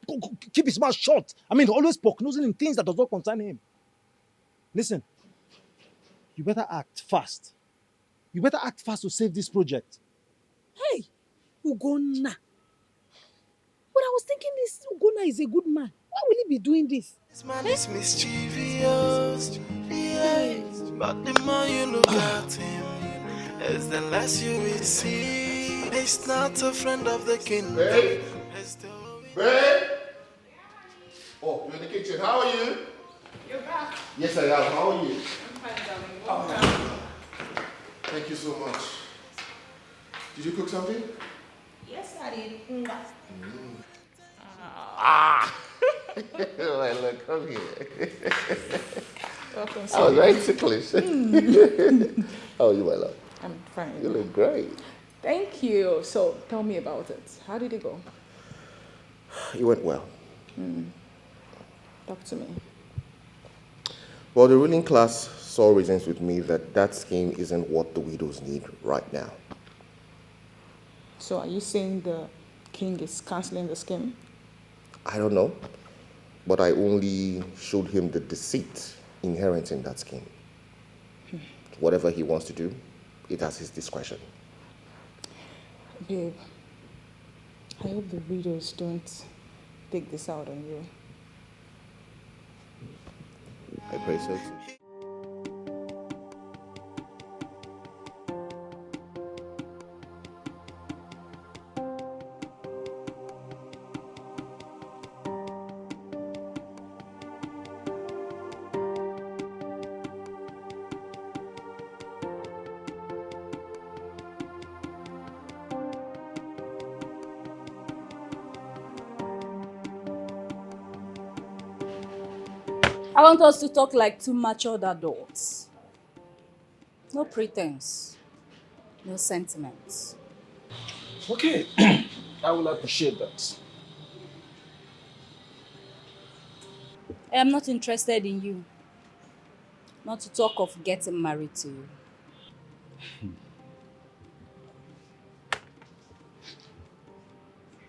keep his mouth shut. I mean, always poke-nosing in things that does not concern him. Listen, you better act fast. You better act fast to save this project. Hey, Ugonna. But I was thinking this Ugonna is a good man. Why will he be doing this? This man is mischievous, yeah. But the more you look at him, is the less you will see. He's not a friend of the kingdom. Babe? Babe? Oh, you're in the kitchen. How are you? You're back. Yes, I am. How are you? I'm fine, darling. Thank you so much. Did you cook something? Yes, I did. Well, look, come here. Welcome, I was very ticklish. How are you, my love? I'm fine. You look great. Thank you. So, tell me about it. How did it go? It went well. Talk to me. Well, the ruling class saw reasons with me that scheme isn't what the widows need right now. So, are you saying the king is cancelling the scheme? I don't know, but I only showed him the deceit inherent in that scheme. Whatever he wants to do, it has his discretion. Babe, I hope the widows don't take this out on you. I pray so too. I want us to talk like two matured adults. No pretense, no sentiments. Okay, I will appreciate that. I am not interested in you. Not to talk of getting married to you.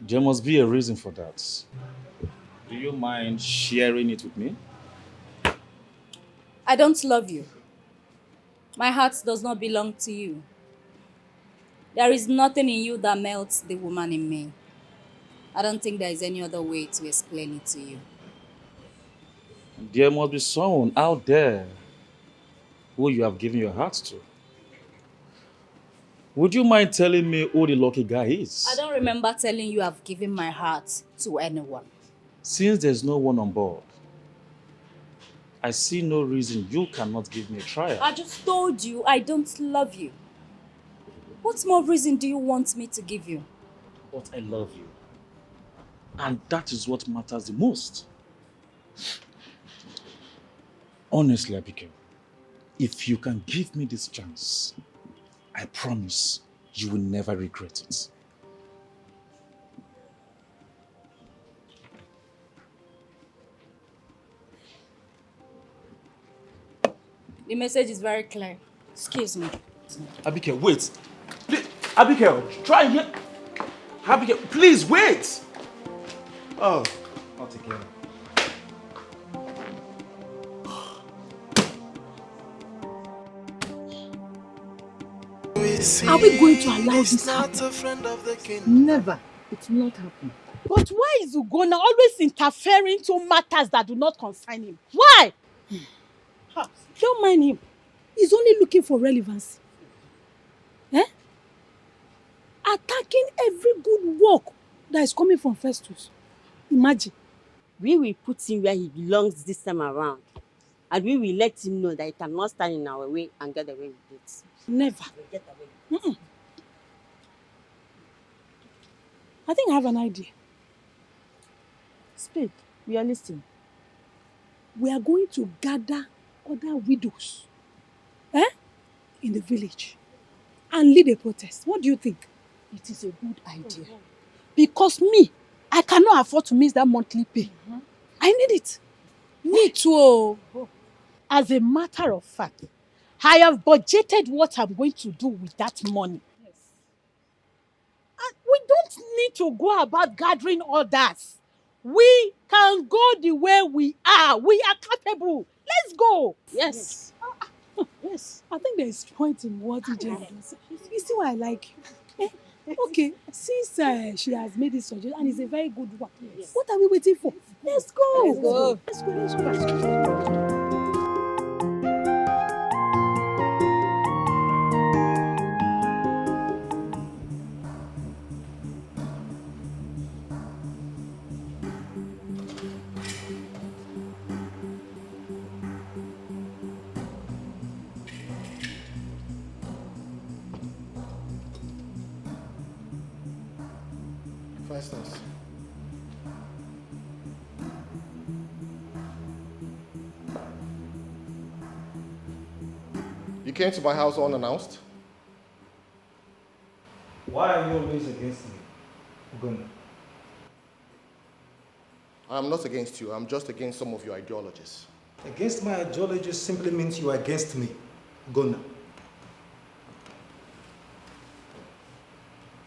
There must be a reason for that. Do you mind sharing it with me? I don't love you. My heart does not belong to you. There is nothing in you that melts the woman in me. I don't think there is any other way to explain it to you. There must be someone out there who you have given your heart to. Would you mind telling me who the lucky guy is? I don't remember telling you I've given my heart to anyone. Since there's no one on board, I see no reason you cannot give me a trial. I just told you I don't love you. What more reason do you want me to give you? But I love you. And that is what matters the most. Honestly, Abigail, if you can give me this chance, I promise you will never regret it. The message is very clear. Excuse me. Abigail, wait. Please, Abigail, try and hear. Abigail, please wait. Oh, not again. Are we going to allow this to happen? Never. It will not happen. But why is Ugonna always interfering into matters that do not concern him? Why? Don't mind him. He's only looking for relevancy. Attacking every good work that is coming from Festos. Imagine. We will put him where he belongs this time around. And we will let him know that he cannot stand in our way and get away with it. Never. I think I have an idea. Speak. We are listening. We are going to gather other widows in the village and lead a protest. What do you think? It is a good idea. Because me, I cannot afford to miss that monthly pay. I need it. Me too. As a matter of fact, I have budgeted what I'm going to do with that money. Yes. And we don't need to go about gathering others. We can go the way we are. We are capable. Let's go. Yes. Yes. I think there is point in what EJ does. You see why I like you. Okay, since she has made this suggestion and it's a very good one, yes. What are we waiting for? Let's go. Let's go. Let's go. Let's go. Let's go. Festos. You came to my house unannounced? Why are you always against me, Ugonna? I'm not against you. I'm just against some of your ideologies. Against my ideologies simply means you are against me, Ugonna.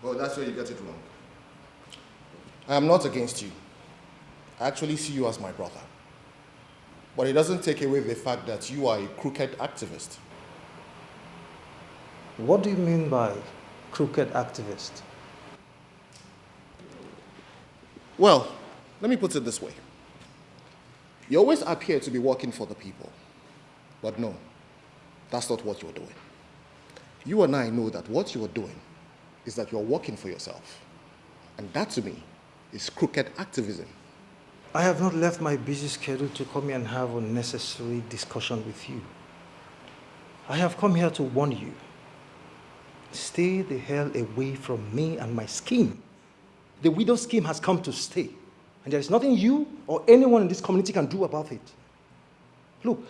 Well, that's where you get it wrong. I am not against you. I actually see you as my brother. But it doesn't take away the fact that you are a crooked activist. What do you mean by crooked activist? Well, let me put it this way. You always appear to be working for the people. But no, that's not what you're doing. You and I know that what you are doing is that you're working for yourself. And that to me is crooked activism. I have not left my busy schedule to come here and have unnecessary discussion with you. I have come here to warn you. Stay the hell away from me and my scheme. The widow scheme has come to stay. And there is nothing you or anyone in this community can do about it. Look,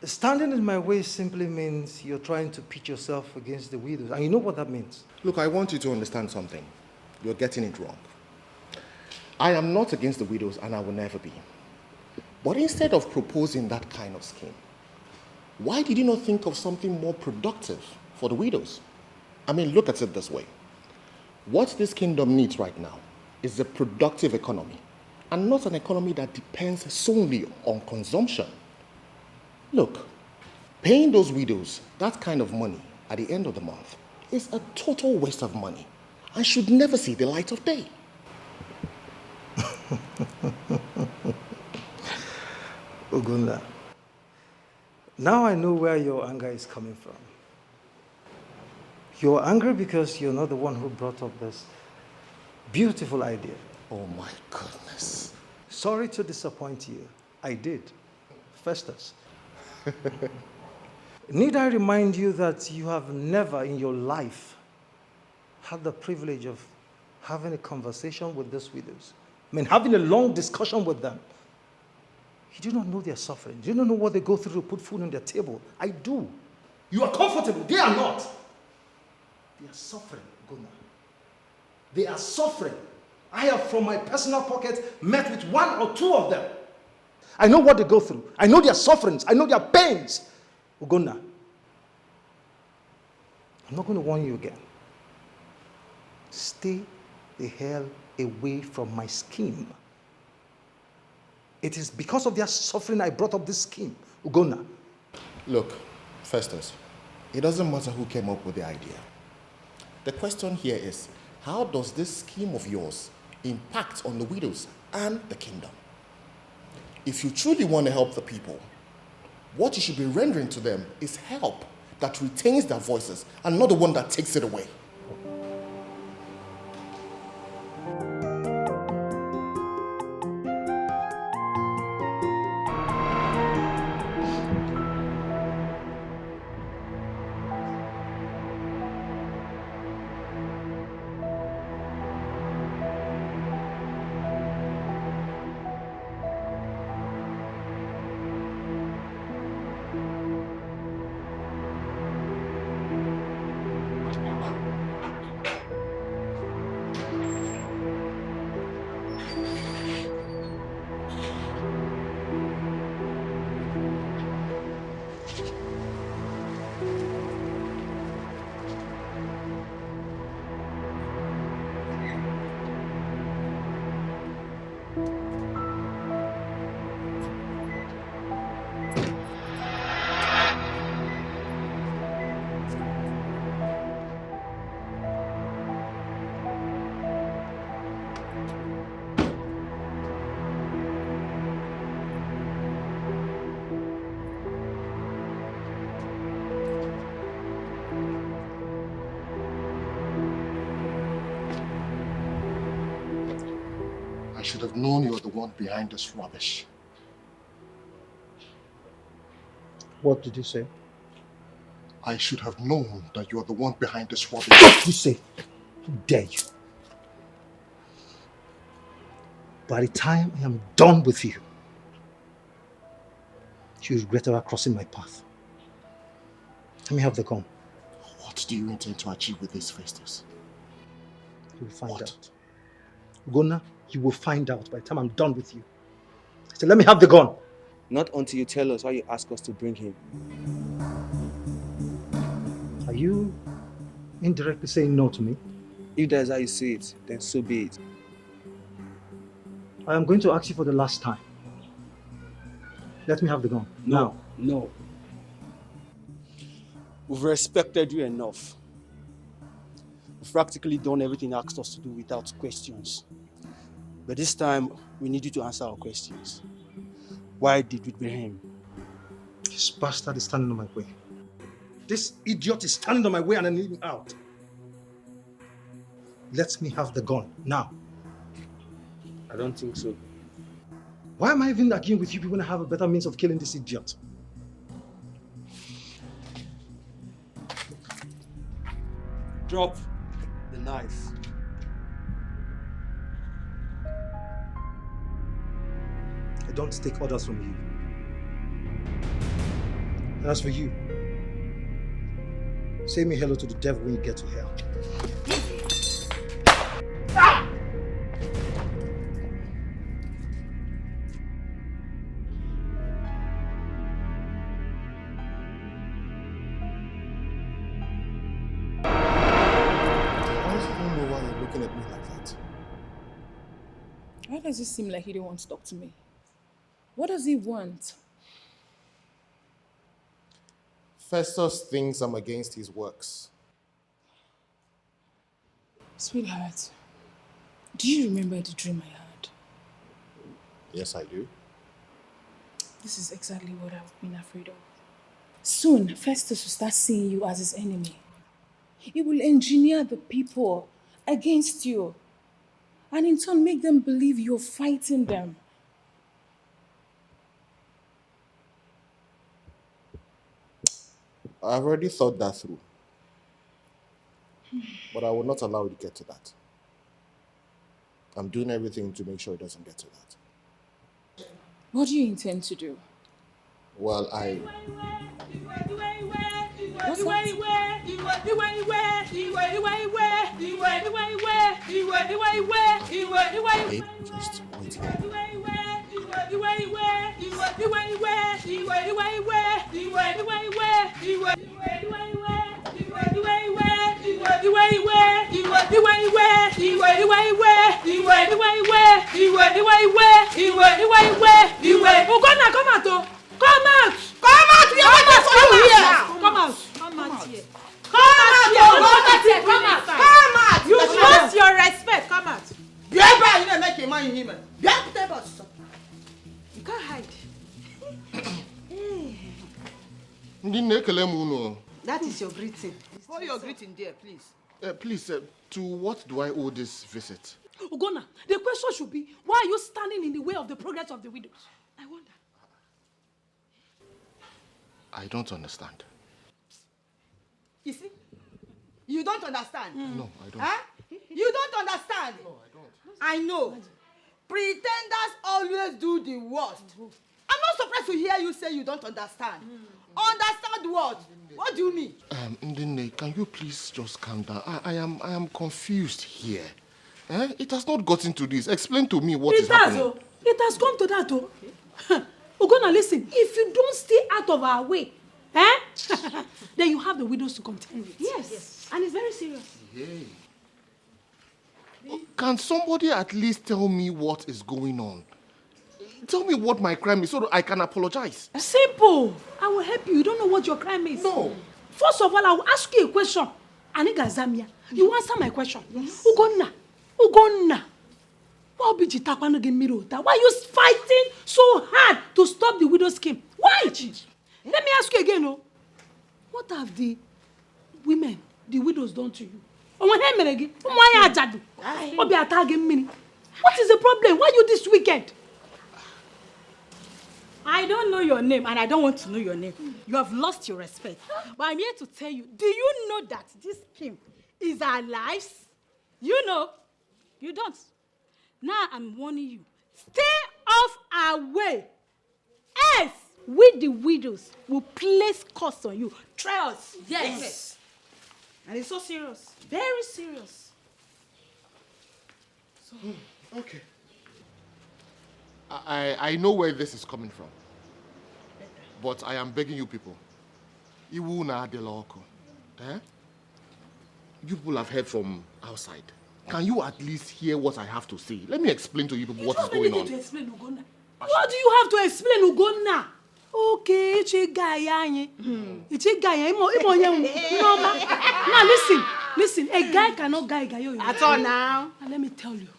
standing in my way simply means you're trying to pitch yourself against the widows. And you know what that means. Look, I want you to understand something. You're getting it wrong. I am not against the widows, and I will never be. But instead of proposing that kind of scheme, why did you not think of something more productive for the widows? I mean, look at it this way. What this kingdom needs right now is a productive economy, and not an economy that depends solely on consumption. Look, paying those widows that kind of money at the end of the month is a total waste of money and should never see the light of day. Ogunla, now I know where your anger is coming from. You're angry because you're not the one who brought up this beautiful idea. Oh my goodness. Sorry to disappoint you. I did. Festos. Need I remind you that you have never in your life had the privilege of having a conversation with these widows? I mean, having a long discussion with them. You do not know their suffering. You don't know what they go through to put food on their table. I do. You are comfortable. They are not. They are suffering, Gunnar. They are suffering. I have, from my personal pocket, met with one or two of them. I know what they go through. I know their sufferings. I know their pains. Ugonna, I'm not going to warn you again. Stay the hell away from my scheme. It is because of their suffering I brought up this scheme. Ugonna. Look, Festus, it doesn't matter who came up with the idea. The question here is, how does this scheme of yours impact on the widows and the kingdom? If you truly want to help the people, what you should be rendering to them is help that retains their voices and not the one that takes it away. I should have known you were the one behind this rubbish. What did you say? I should have known that you are the one behind this rubbish. What did you say? How dare you? By the time I am done with you, you regret ever crossing my path. Let me have the gun. What do you intend to achieve with this, Festus? You will find out. Gona, you will find out by the time I'm done with you. So let me have the gun. Not until you tell us why you ask us to bring him. Are you indirectly saying no to me? If that's how you see it, then so be it. I am going to ask you for the last time. Let me have the gun. Now. No. We've respected you enough. We've practically done everything you asked us to do without questions. But this time, we need you to answer our questions. Why did we bring him? This bastard is standing on my way. This idiot is standing on my way and I need him out. Let me have the gun, now. I don't think so. Why am I even arguing with you people when I have a better means of killing this idiot? Drop the knife. I don't take orders from you. As for you, say me hello to the devil when you get to hell. Why does it seem like he don't want to talk to me? What does he want? Festos thinks I'm against his works. Sweetheart, do you remember the dream I had? Yes, I do. This is exactly what I've been afraid of. Soon, Festus will start seeing you as his enemy. He will engineer the people against you, and in turn make them believe you're fighting them. I've already thought that through. But I will not allow it to get to that. I'm doing everything to make sure it doesn't get to that. What do you intend to do? Well, Babe, just wait here. You lost your respect. Come out. You can't hide. That is your greeting. Hold your greeting there, please. Please, to what do I owe this visit? Ugonna, the question should be, why are you standing in the way of the progress of the widows? I wonder. I don't understand. You see? You don't understand? No, I don't. Huh? You don't understand? No, I don't. I know. Pretenders always do the worst. I'm not surprised to hear you say you don't understand. Understand what? What do you mean? Ndine, can you please just calm down? I am confused here. It has not gotten to this. Explain to me what is happening. It has come to that, oh. Ugonna, listen. If you don't stay out of our way, then you have the widows to contend with. Yes. And it's very serious. Hey. Can somebody at least tell me what is going on? Tell me what my crime is so that I can apologize. Simple. I will help you. You don't know what your crime is. No. First of all, I will ask you a question. Aniga Zamia, you answer my question. Yes. Ugonna. Why are you fighting so hard to stop the widow scheme? Why? Let me ask you again, oh. What have the women, the widows done to you? What is the problem? Why are you this wicked? I don't know your name and I don't want to know your name. You have lost your respect. But I'm here to tell you, do you know that this scheme is our lives? You know. You don't. Now I'm warning you. Stay off our way. Else, we the widows will place curse on you. Try us. Yes. And it's so serious. Very serious. So, okay. I know where this is coming from. But I am begging you people. Iwu na adeloko. You people have heard from outside. Can you at least hear what I have to say? Let me explain to you people what is going on. To explain, Ugonna. What do you have to explain, Ugonna? Okay, it's a guy. It's a guy. Now listen. A guy cannot guy. At all now. And let me tell you.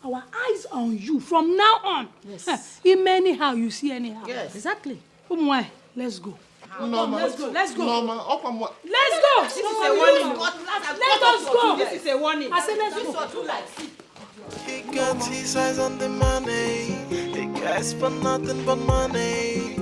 Our eyes on you from now on. Yes. In anyhow, you see anyhow. Yes. Exactly. Let's go. Norma. Let's go. Let's go. This is a warning. Let us go. This is a warning. I said let's go. He got his eyes on the money. He cares for nothing but money.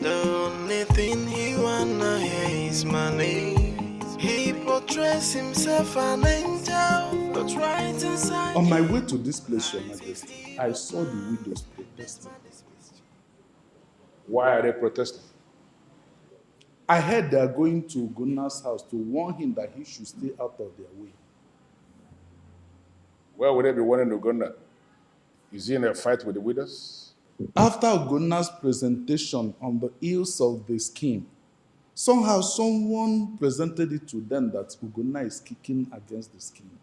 The only thing he wanna hear is money. He portrays himself an angel, but right inside. On my way to this place, Your Majesty, I saw the widows protesting. Why are they protesting? I heard they are going to Gunna's house to warn him that he should stay out of their way. Why would they be warning Uganda? Is he in a fight with the widows? After Gunna's presentation on the ills of the scheme, somehow someone presented it to them that Ugonna is kicking against the scheme.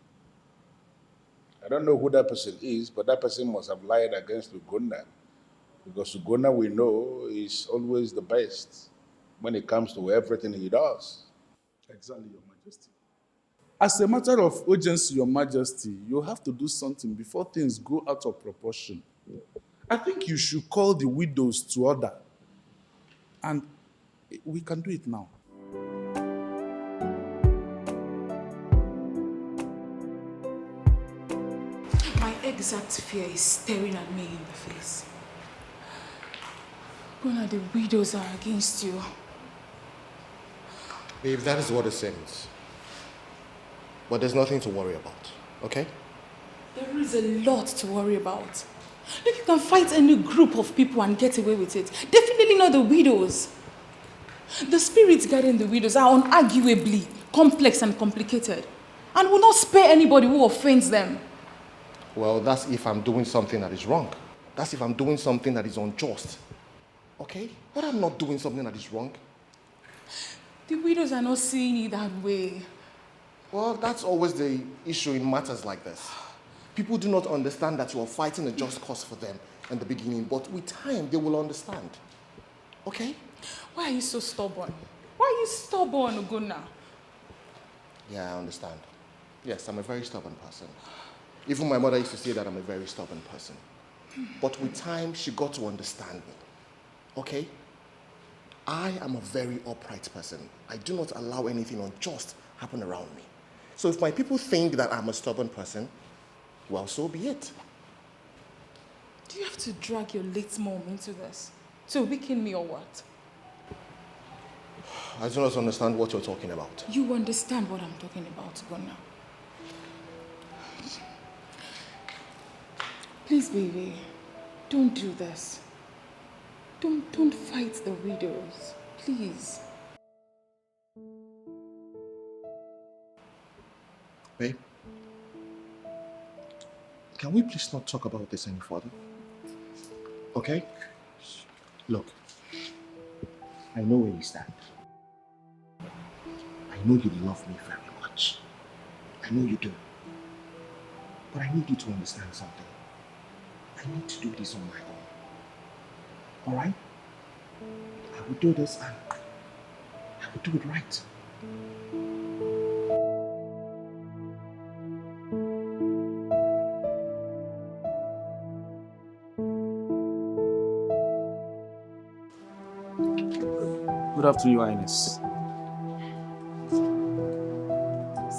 I don't know who that person is, but that person must have lied against Uganda. Because Uganda, we know, is always the best when it comes to everything he does. Exactly, Your Majesty. As a matter of urgency, Your Majesty, you have to do something before things go out of proportion. I think you should call the widows to order. And we can do it now. My exact fear is staring at me in the face. Gonna, the widows are against you. Babe, that is what it seems. But there's nothing to worry about, okay? There is a lot to worry about. Look, you can fight any group of people and get away with it. Definitely not the widows. The spirits guarding the widows are unarguably complex and complicated and will not spare anybody who offends them. Well, that's if I'm doing something that is wrong. That's if I'm doing something that is unjust. Okay? But I'm not doing something that is wrong. The widows are not seeing it that way. Well, that's always the issue in matters like this. People do not understand that you are fighting a just cause for them in the beginning, but with time, they will understand. Okay? Why are you so stubborn? Why are you stubborn, Ugonna? Yeah, I understand. Yes, I'm a very stubborn person. Even my mother used to say that I'm a very stubborn person. But with time, she got to understand me. Okay? I am a very upright person. I do not allow anything unjust happen around me. So if my people think that I'm a stubborn person, well, so be it. Do you have to drag your late mom into this? To weaken me or what? I do not understand what you're talking about. You understand what I'm talking about, Ugonna. Please, baby, don't do this. Don't fight the widows, please. Babe, can we please not talk about this any further? Okay? Look, I know where you stand. I know you love me very much. I know you do. But I need you to understand something. I need to do this on my own. Alright? I will do this and I will do it right. Good afternoon, Your Highness.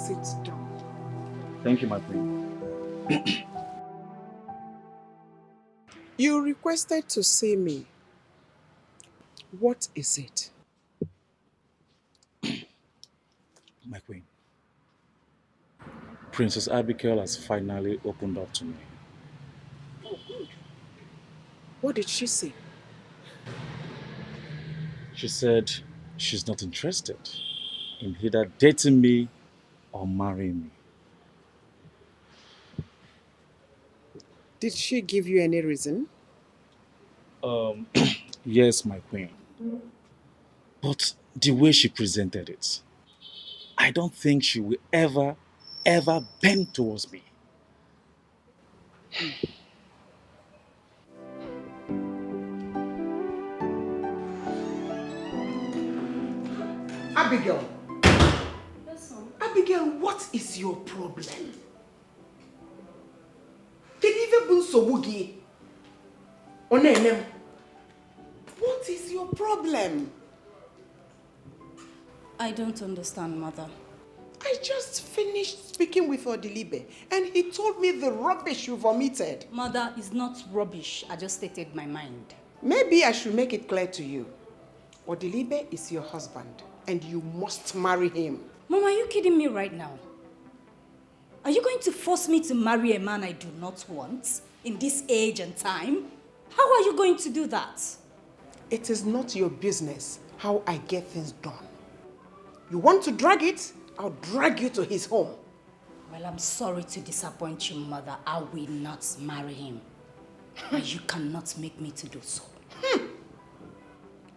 Sit down. Thank you, my queen. You requested to see me. What is it? My queen. Princess Abigail has finally opened up to me. Oh, good. What did she say? She said she's not interested in either dating me or marrying me. Did she give you any reason? Yes, my queen. But the way she presented it, I don't think she will ever bend towards me. Abigail. Abigail, what is your problem? Can you even be so boogie? What is your problem? I don't understand, Mother. I just finished speaking with Odibe and he told me the rubbish you vomited. Mother, it's not rubbish. I just stated my mind. Maybe I should make it clear to you. Odibe is your husband and you must marry him. Mom, are you kidding me right now? Are you going to force me to marry a man I do not want in this age and time? How are you going to do that? It is not your business how I get things done. You want to drag it? I'll drag you to his home. Well, I'm sorry to disappoint you, mother. I will not marry him. And you cannot make me to do so.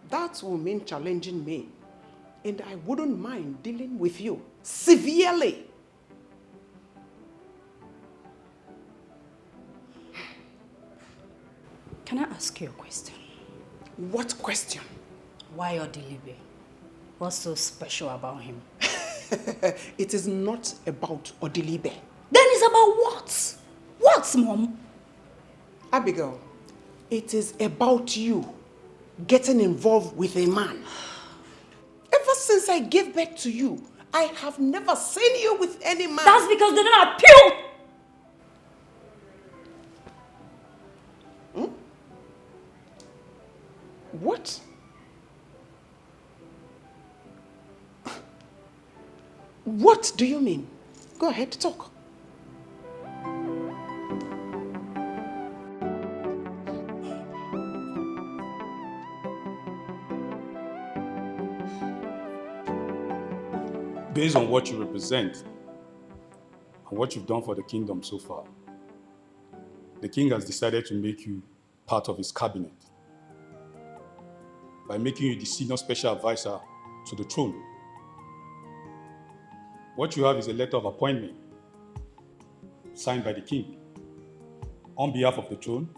That will mean challenging me. And I wouldn't mind dealing with you severely. Can I ask you a question? What question? Why Odibe? What's so special about him? It is not about Odibe. Then it's about what? What, Mom? Abigail, it is about you getting involved with a man. Ever since I gave birth to you, I have never seen you with any man. That's because they don't appeal. What? What do you mean? Go ahead, talk. Based on what you represent and what you've done for the kingdom so far, the king has decided to make you part of his cabinet by making you the senior special advisor to the throne. What you have is a letter of appointment signed by the king. On behalf of the throne,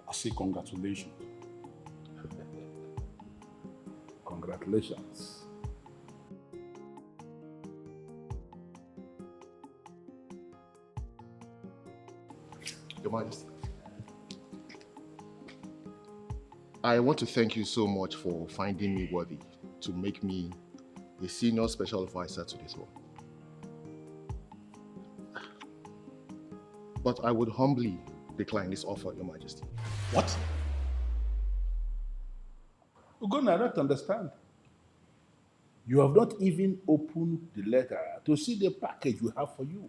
I say congratulations. Congratulations. Your Majesty, I want to thank you so much for finding me worthy to make me the senior special advisor to this one. But I would humbly decline this offer, Your Majesty. What? Ugonna, I don't understand. You have not even opened the letter to see the package we have for you.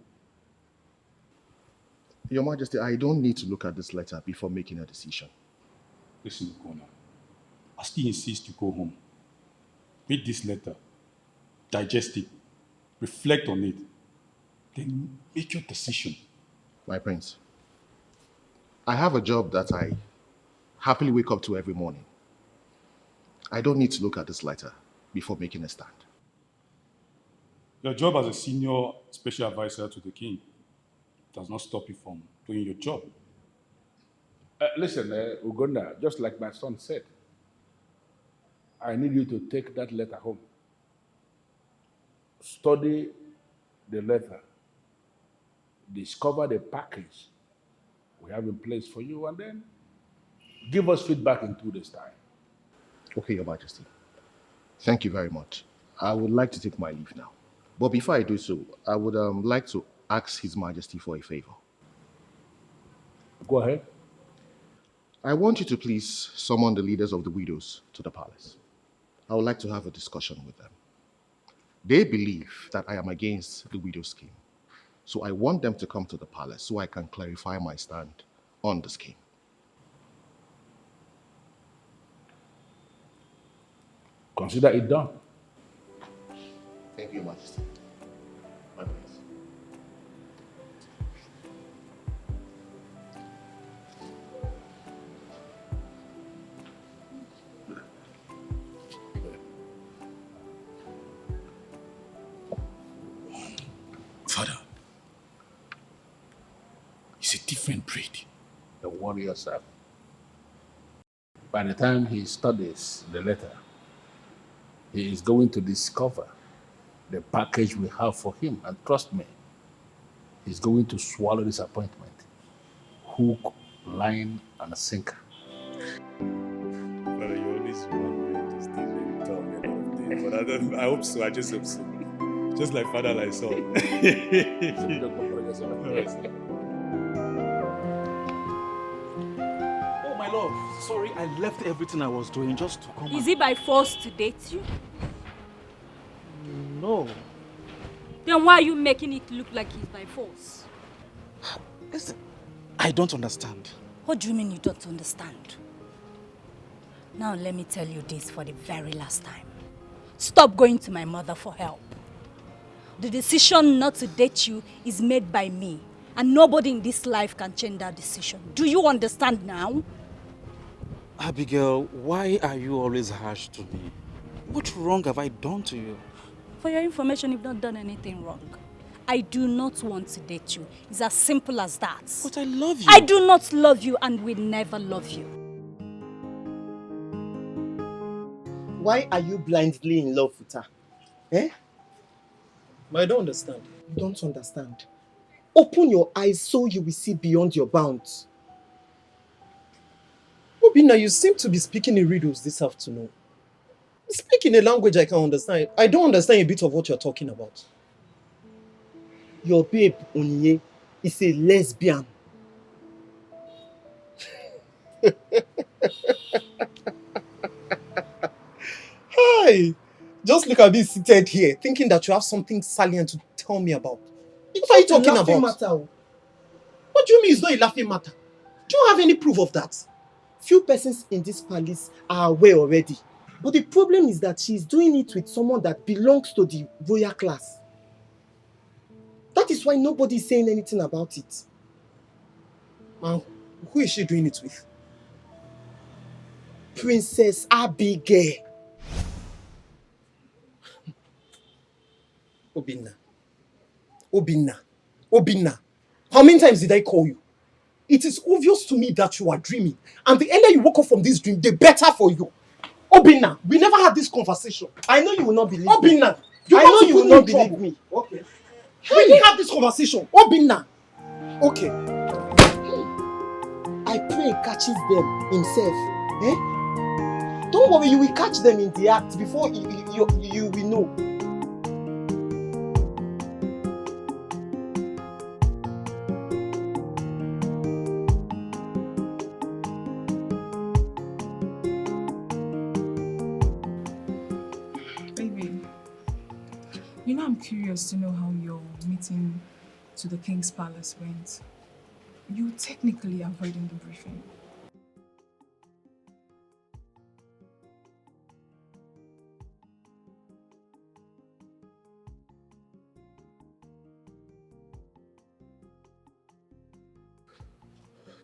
Your Majesty, I don't need to look at this letter before making a decision. Listen, Ugonna, I still insist you go home. Read this letter, digest it, reflect on it, then make your decision. My prince, I have a job that I happily wake up to every morning. I don't need to look at this letter before making a stand. Your job as a senior special advisor to the king does not stop you from doing your job. Listen, Ugonna, just like my son said, I need you to take that letter home. Study the letter. Discover the package we have in place for you, and then give us feedback in 2 days' time. Okay, Your Majesty. Thank you very much. I would like to take my leave now. But before I do so, I would like to ask His Majesty for a favor. Go ahead. I want you to please summon the leaders of the widows to the palace. I would like to have a discussion with them. They believe that I am against the widow scheme. So I want them to come to the palace so I can clarify my stand on the scheme. Consider it done. Thank you, Your Majesty. My prince. Father, he's a different breed. Don't worry yourself. By the time he studies the letter, he is going to discover the package we have for him. And trust me, he's going to swallow disappointment. Hook, line, and sinker. Father, you always remind me of these things when you tell me a lot of things. But I hope so. I just hope so. Just like father, like son. Oh, my love. Sorry, I left everything I was doing just to come. Is he by force to date you? No. Then why are you making it look like he's by force? Listen, I don't understand. What do you mean you don't understand? Now let me tell you this for the very last time. Stop going to my mother for help. The decision not to date you is made by me, and nobody in this life can change that decision. Do you understand now? Abigail, why are you always harsh to me? What wrong have I done to you? For your information, you've not done anything wrong. I do not want to date you. It's as simple as that. But I love you. I do not love you and will never love you. Why are you blindly in love with her? Eh? But I don't understand. You don't understand. Open your eyes so you will see beyond your bounds. Obina, you seem to be speaking in riddles this afternoon. Speak in a language I can understand. I don't understand a bit of what you're talking about. Your babe, Onyinye, is a lesbian. Hi! Just look at me seated here, thinking that you have something salient to tell me about. What are you talking about? Matter. What do you mean it's not a laughing matter? Do you have any proof of that? Few persons in this palace are aware already. But the problem is that she's doing it with someone that belongs to the royal class. That is why nobody is saying anything about it. Man, who is she doing it with? Princess Abigail. Obina. How many times did I call you? It is obvious to me that you are dreaming. And the earlier you woke up from this dream, the better for you. Obina, we never had this conversation. I know you will not believe me. Obina, I know you will not believe me. Okay. We didn't have this conversation. Obina. Okay. I pray he catches them himself. Eh? Don't worry, you will catch them in the act before you will know. Baby, you know I'm curious to know how your meeting to the King's Palace went. You technically avoiding the briefing.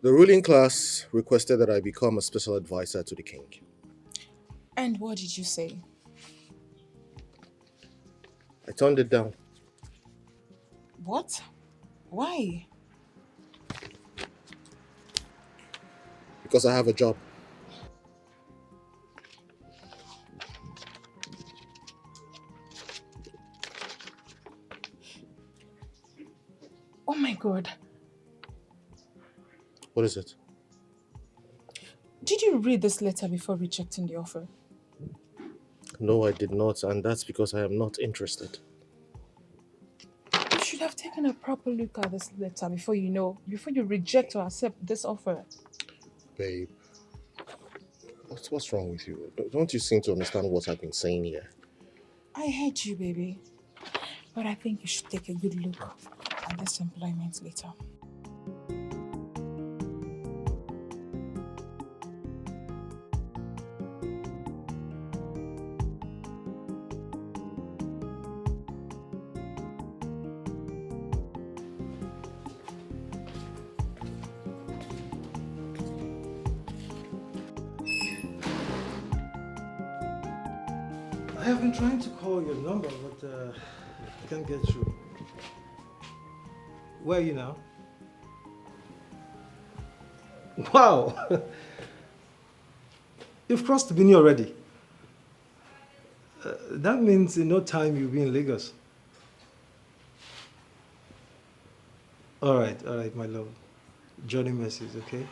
The ruling class requested that I become a special advisor to the king. And what did you say? I turned it down. What? Why? Because I have a job. Oh my God. What is it? Did you read this letter before rejecting the offer? No, I did not, and that's because I am not interested. You should have taken a proper look at this letter before you reject or accept this offer. Babe, what's wrong with you? Don't you seem to understand what I've been saying here? I heard you, baby. But I think you should take a good look at this employment letter. I have been trying to call your number, but I can't get through. Where are you now? Wow! You've crossed Bini already. That means in no time you'll be in Lagos. All right, my love. Johnny Mercies, okay?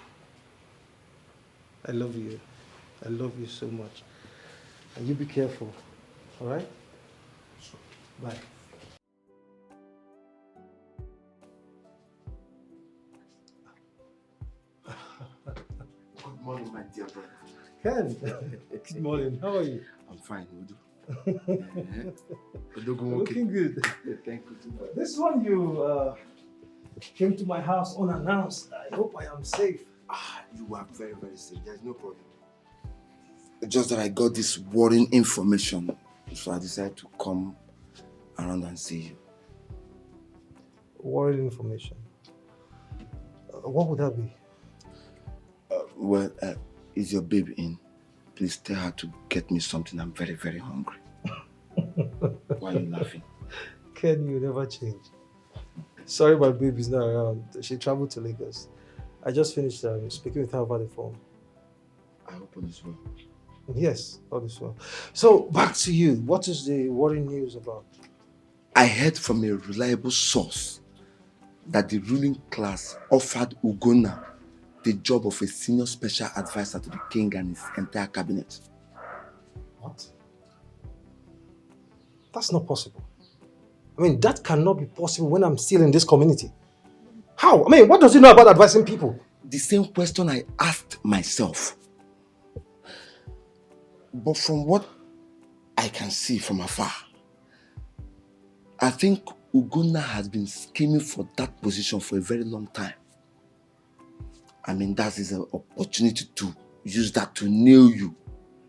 I love you. I love you so much. And you be careful, all right? Bye. Good morning, my dear brother. Ken, good morning. How are you? I'm fine, Udu. Looking good. Thank you too much. This one you came to my house unannounced. I hope I am safe. You are very, very safe. There's no problem. Just that I got this worrying information, so I decided to come around and see you. Worried information. What would that be? Is your baby in? Please tell her to get me something. I'm very, very hungry. Why are you laughing? Ken, you never change. Sorry, my baby's not around. She traveled to Lagos. I just finished speaking with her over the phone. I hope all is well. Yes, all is well. So, back to you. What is the worrying news about? I heard from a reliable source that the ruling class offered Ugonna the job of a senior special advisor to the king and his entire cabinet. What? That's not possible. I mean, that cannot be possible when I'm still in this community. How? I mean, what does he know about advising people? The same question I asked myself. But from what I can see from afar, I think Ugonna has been scheming for that position for a very long time. I mean, that is an opportunity to use that to nail you.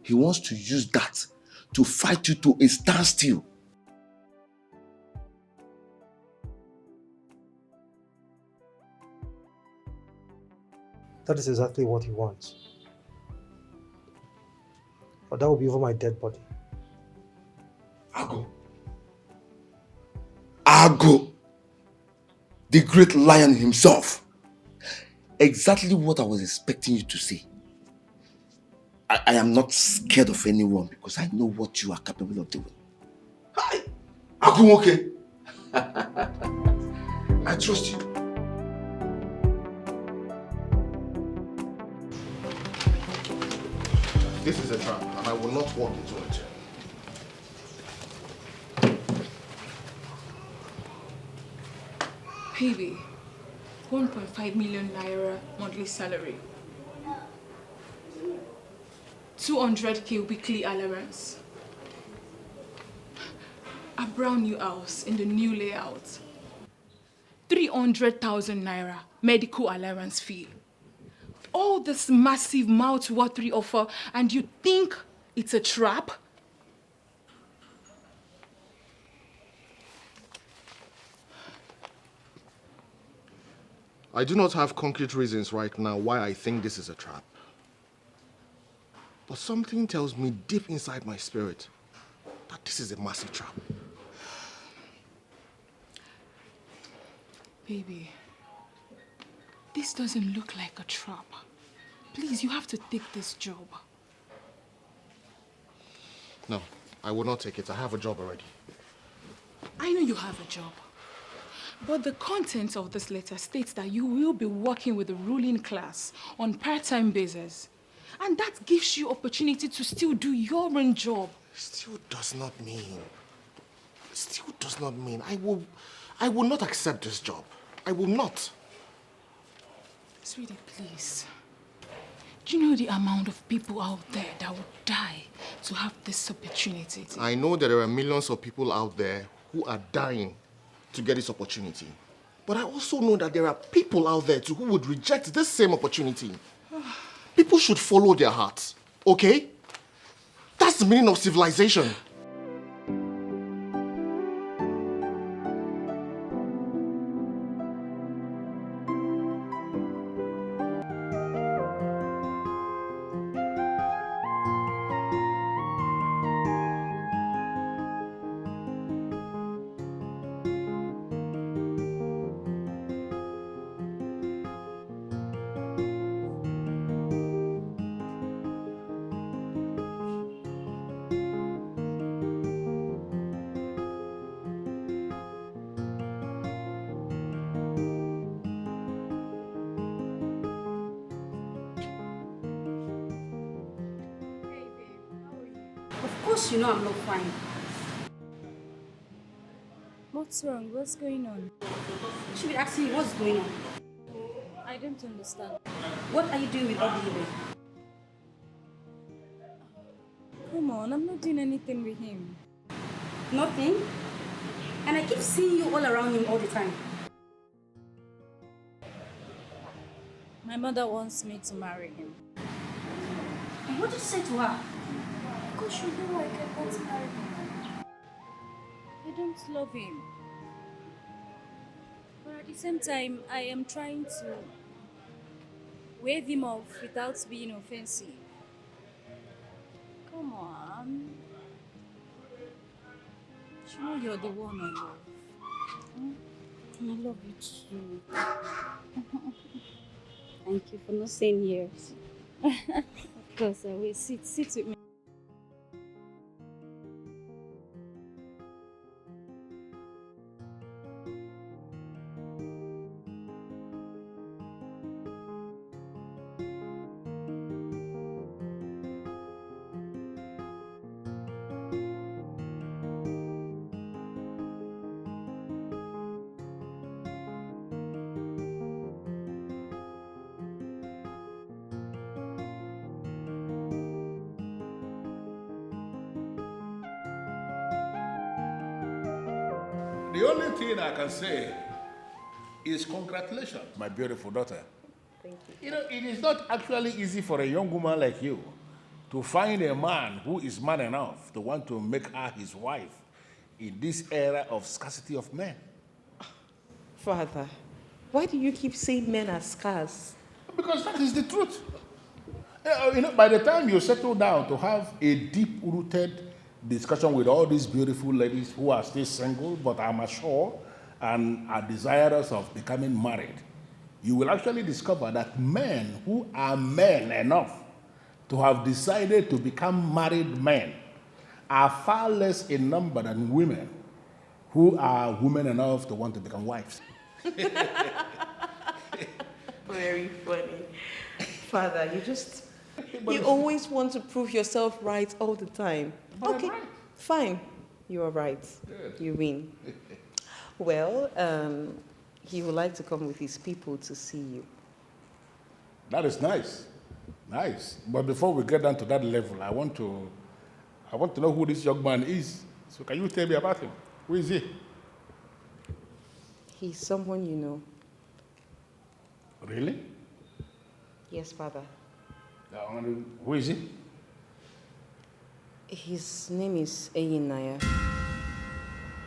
He wants to use that to fight you to a standstill. That is exactly what he wants. But that will be over my dead body. Ago, the great lion himself. Exactly what I was expecting you to say. I am not scared of anyone because I know what you are capable of doing. Hi, Agumoke. I trust you. This is a trap, and I will not walk into it. Baby, 1.5 million naira monthly salary. 200k weekly allowance. A brand new house in the new layout. 300,000 naira medical allowance fee. All this massive mouth-watering offer, and you think it's a trap? I do not have concrete reasons right now why I think this is a trap. But something tells me deep inside my spirit that this is a massive trap. Baby, this doesn't look like a trap. Please, you have to take this job. No, I will not take it. I have a job already. I know you have a job. But the content of this letter states that you will be working with the ruling class on part-time basis. And that gives you opportunity to still do your own job. Still does not mean I will not accept this job. I will not. Sweetie, please. Do you know the amount of people out there that would die to have this opportunity? I know that there are millions of people out there who are dying to get this opportunity. But I also know that there are people out there too who would reject this same opportunity. People should follow their hearts, okay? That's the meaning of civilization. Of course you know I'm not fine. What's wrong? What's going on? You should be asking me what's going on. I don't understand. What are you doing with Odibe? Come on, I'm not doing anything with him. Nothing? And I keep seeing you all around him all the time. My mother wants me to marry him. And what did you say to her? Because you know I cannot marry him. I don't love him. But at the same time, I am trying to wave him off without being offensive. Come on. You know you're the one I love. And I love you too. Thank you for not saying yes. Of course, I will. Sit with me. The only thing I can say is congratulations, my beautiful daughter. Thank you. You know, it is not actually easy for a young woman like you to find a man who is man enough to want to make her his wife in this era of scarcity of men. Father, why do you keep saying men are scarce? Because that is the truth. You know, by the time you settle down to have a deep-rooted discussion with all these beautiful ladies who are still single but are mature and are desirous of becoming married, you will actually discover that men who are men enough to have decided to become married men are far less in number than women who are women enough to want to become wives. Very funny. Father, you always want to prove yourself right all the time. But okay, I'm right. Fine. You are right. Good. You win. Well, he would like to come with his people to see you. That is nice. Nice. But before we get down to that level, I want to know who this young man is. So can you tell me about him? Who is he? He's someone you know. Really? Yes, Father. Who is he? His name is Eyinaya,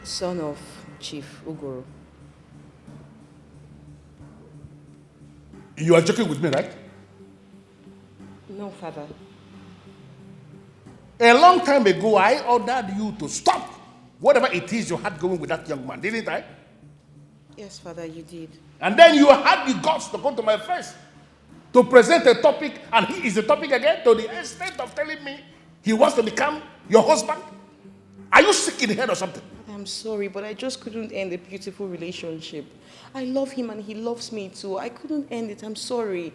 son of Chief Ugoro. You are joking with me, right? No, Father. A long time ago, I ordered you to stop whatever it is you had going with that young man, didn't I? Yes, Father, you did. And then you had the guts to come to my face to present a topic, and he is the topic again, to the extent of telling me he wants to become your husband? Are you sick in the head or something? I'm sorry, but I just couldn't end a beautiful relationship. I love him and he loves me too. I couldn't end it. I'm sorry.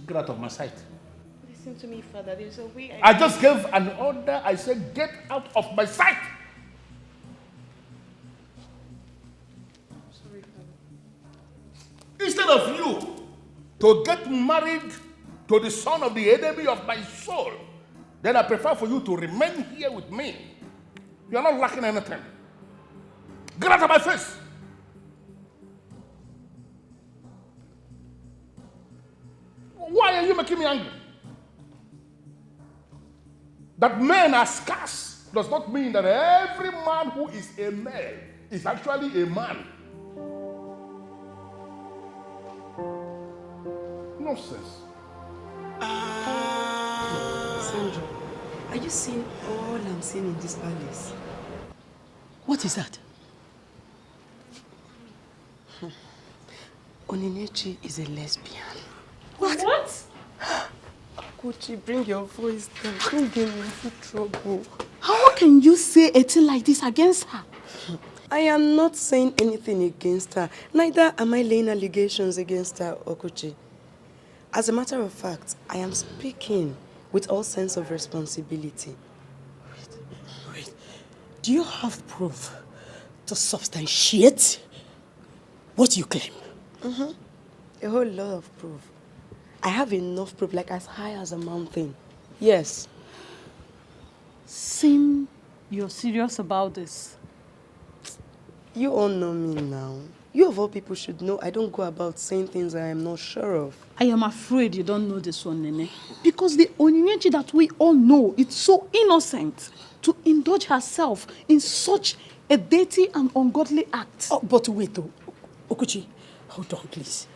Get out of my sight. Listen to me, Father. There's a way I just gave an order. I said, get out of my sight. I'm sorry, Father. Instead of you to get married to the son of the enemy of my soul, then I prefer for you to remain here with me. You're not lacking anything. Get out of my face. Why are you making me angry? That men are scarce does not mean that every man who is a male is actually a man. Nonsense. Sandra, are you seeing all I'm seeing in this palace? What is that? Oninechi is a lesbian. What? Kochi, bring your voice down. Don't get me into trouble. How can you say a thing like this against her? I am not saying anything against her. Neither am I laying allegations against her, Okuchi. As a matter of fact, I am speaking with all sense of responsibility. Wait. Do you have proof to substantiate what you claim? A whole lot of proof. I have enough proof, like as high as a mountain. Yes. Seem you're serious about this. You all know me now. You of all people should know I don't go about saying things I am not sure of. I am afraid you don't know this one, Nene. Because the Onyinyechi that we all know, it's so innocent to indulge herself in such a dirty and ungodly act. Oh, but wait, Okuchi, hold on, please.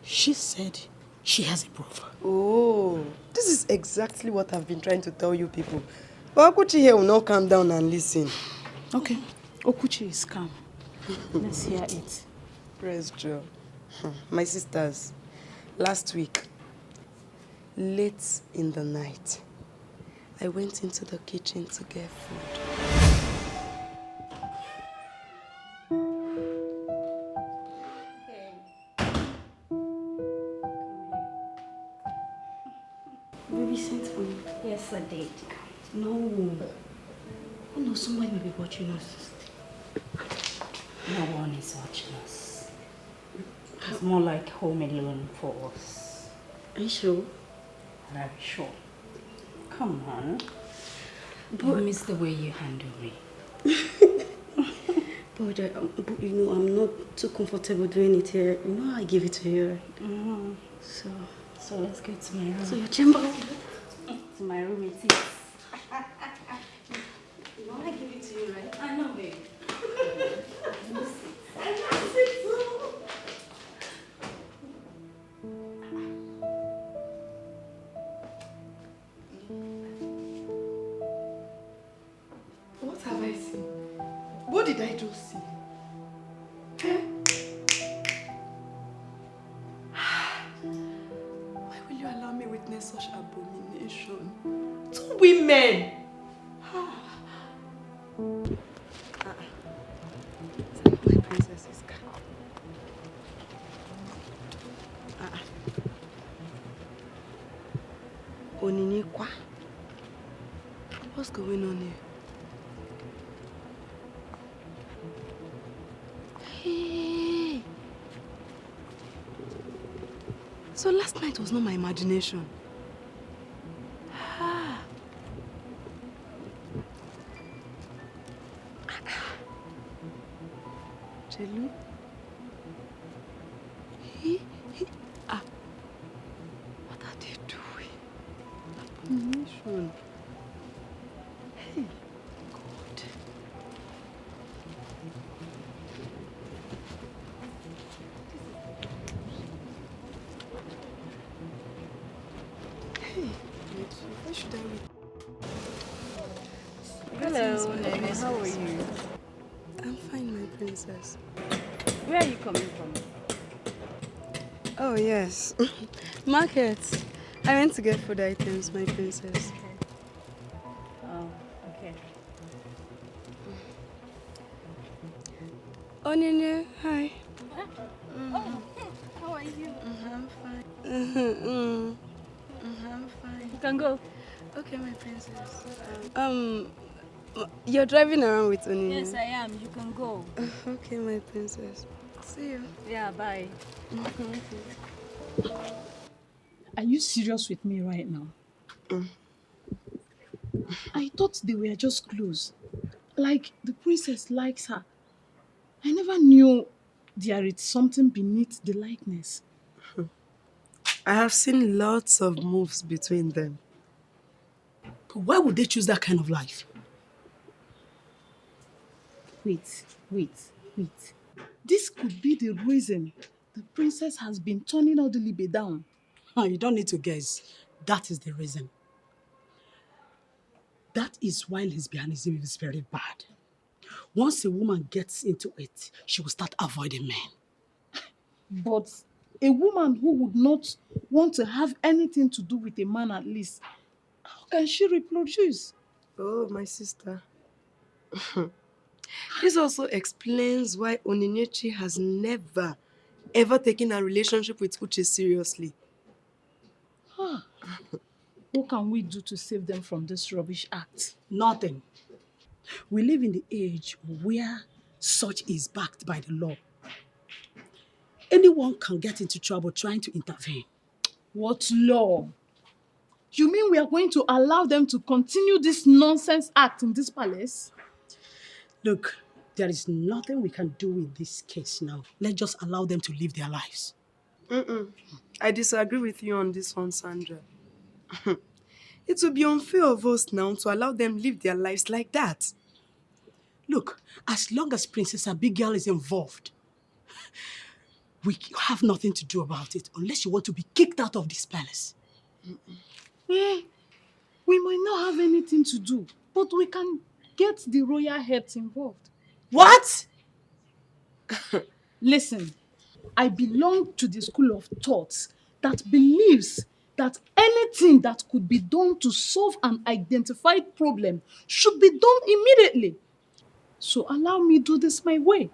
She said she has a proof. Oh, this is exactly what I've been trying to tell you people. But Okuchi here will not calm down and listen. Okay, Okuchi is calm. Let's hear it. Praise Joe. My sisters, last week, late in the night, I went into the kitchen to get food. Baby sent for you. Yes, I did. No. Oh no, somebody may be watching us. No one is watching us. It's more like home alone for us. Are you sure? Very sure. Come on. But I miss the way you handle me. but you know, I'm not too comfortable doing it here. You know, I give it to you. Mm-hmm. So let's go to my room. So your chamber. To my room it is. You know, I give it to you, right? I know, babe. What have I seen? What did I just see? Eh? Why will you allow me witness such abomination? 2 women! My princess is calm. Oninikwa? What's going on here? Hey! So last night was not my imagination. Chelu? What are they doing? Abomination. Hey, God. Hey, why should I wait? Hello, Nene. How are you? I'm fine, my princess. Where are you coming from? Oh, yes. Market. I went to get food items, my princess. Oh, okay. Onyinye, hi. Oh, how are you? I'm fine. I'm fine. You can go. Okay, my princess. You're driving around with Onyinye? Yes, I am. You can go. Okay, my princess. See you. Yeah, bye. Are you serious with me right now? I thought they were just close. Like the princess likes her. I never knew there is something beneath the likeness. I have seen lots of moves between them. But why would they choose that kind of life? Wait. This could be the reason the princess has been turning Odibe down. You don't need to guess. That is the reason. That is why lesbianism is very bad. Once a woman gets into it, she will start avoiding men. But a woman who would not want to have anything to do with a man at least, how can she reproduce? Oh, my sister. This also explains why Onyinyechi has never, ever taken a relationship with Uche seriously. What can we do to save them from this rubbish act? Nothing. We live in the age where such is backed by the law. Anyone can get into trouble trying to intervene. What law? You mean we are going to allow them to continue this nonsense act in this palace? Look, There is nothing we can do in this case now. Let's just allow them to live their lives. I disagree with you on this one, Sandra. It would be unfair of us now to allow them live their lives like that. Look, as long as Princess Abigail is involved, we have nothing to do about it unless you want to be kicked out of this palace. We might not have anything to do, but we can get the royal heads involved. What? Listen, I belong to the school of thought that believes that anything that could be done to solve an identified problem should be done immediately. So allow me do this my way.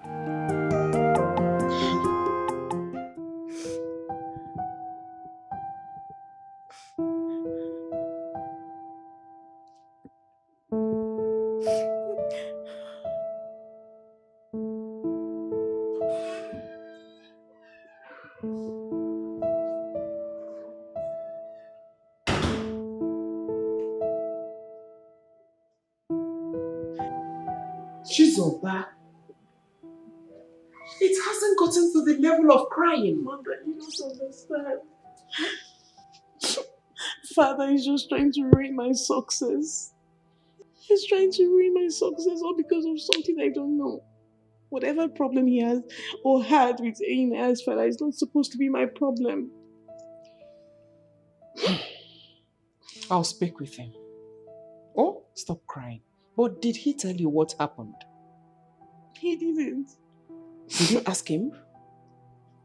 Chizoba, it hasn't gotten to the level of crying. Mother, you don't understand. Father is just trying to ruin my success. He's trying to ruin my success all because of something I don't know. Whatever problem he has or had with Ini as father is not supposed to be my problem. I'll speak with him. Oh, stop crying. But did he tell you what happened? He didn't. Did you ask him?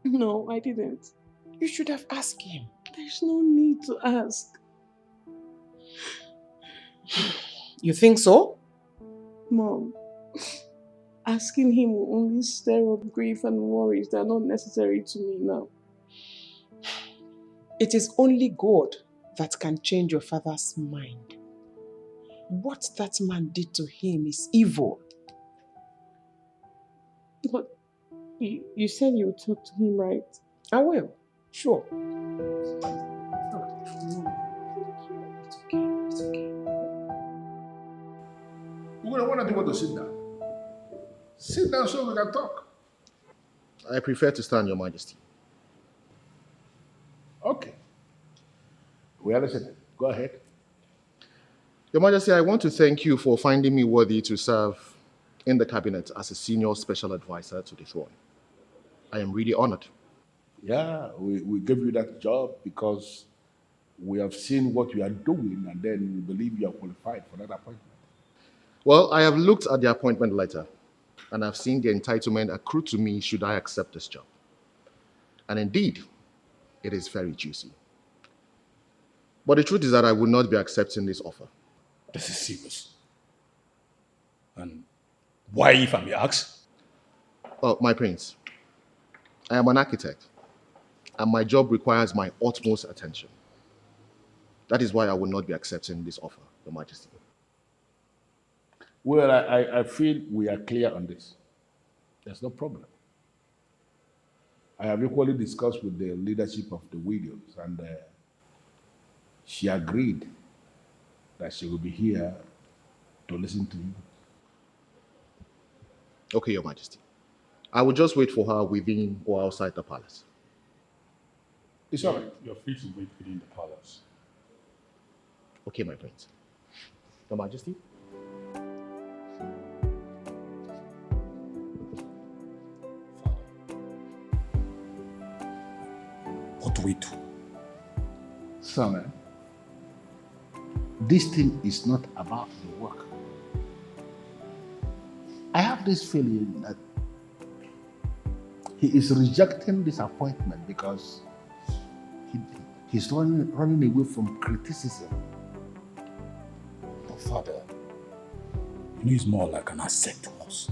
No, I didn't. You should have asked him. There's no need to ask. You think so? Mom, asking him will only stir up grief and worries that are not necessary to me now. It is only God that can change your father's mind. What that man did to him is evil. But you said you would talk to him, right? I will. Sure. Why don't you want to sit down? Sit down so we can talk. I prefer to stand, Your Majesty. Okay. We are listening. Go ahead. Your Majesty, I want to thank you for finding me worthy to serve in the cabinet as a senior special advisor to the throne. I am really honored. Yeah, we gave you that job because we have seen what you are doing and then we believe you are qualified for that appointment. Well, I have looked at the appointment letter and I've seen the entitlement accrued to me should I accept this job. And indeed, it is very juicy. But the truth is that I will not be accepting this offer. This is serious. And why, if I may ask? Oh, my prince, I am an architect and my job requires my utmost attention. That is why I will not be accepting this offer, Your Majesty. Well, I feel we are clear on this. There's no problem. I have equally discussed with the leadership of the widows and she agreed that she will be here to listen to you. Okay, Your Majesty. I will just wait for her within or outside the palace. It's all right. You're free to wait within the palace. Okay, my prince. Your Majesty? What do we do? Son, this thing is not about the work. I have this feeling that he is rejecting this appointment because he's running away from criticism. But Father, you know he's more like an asset to us.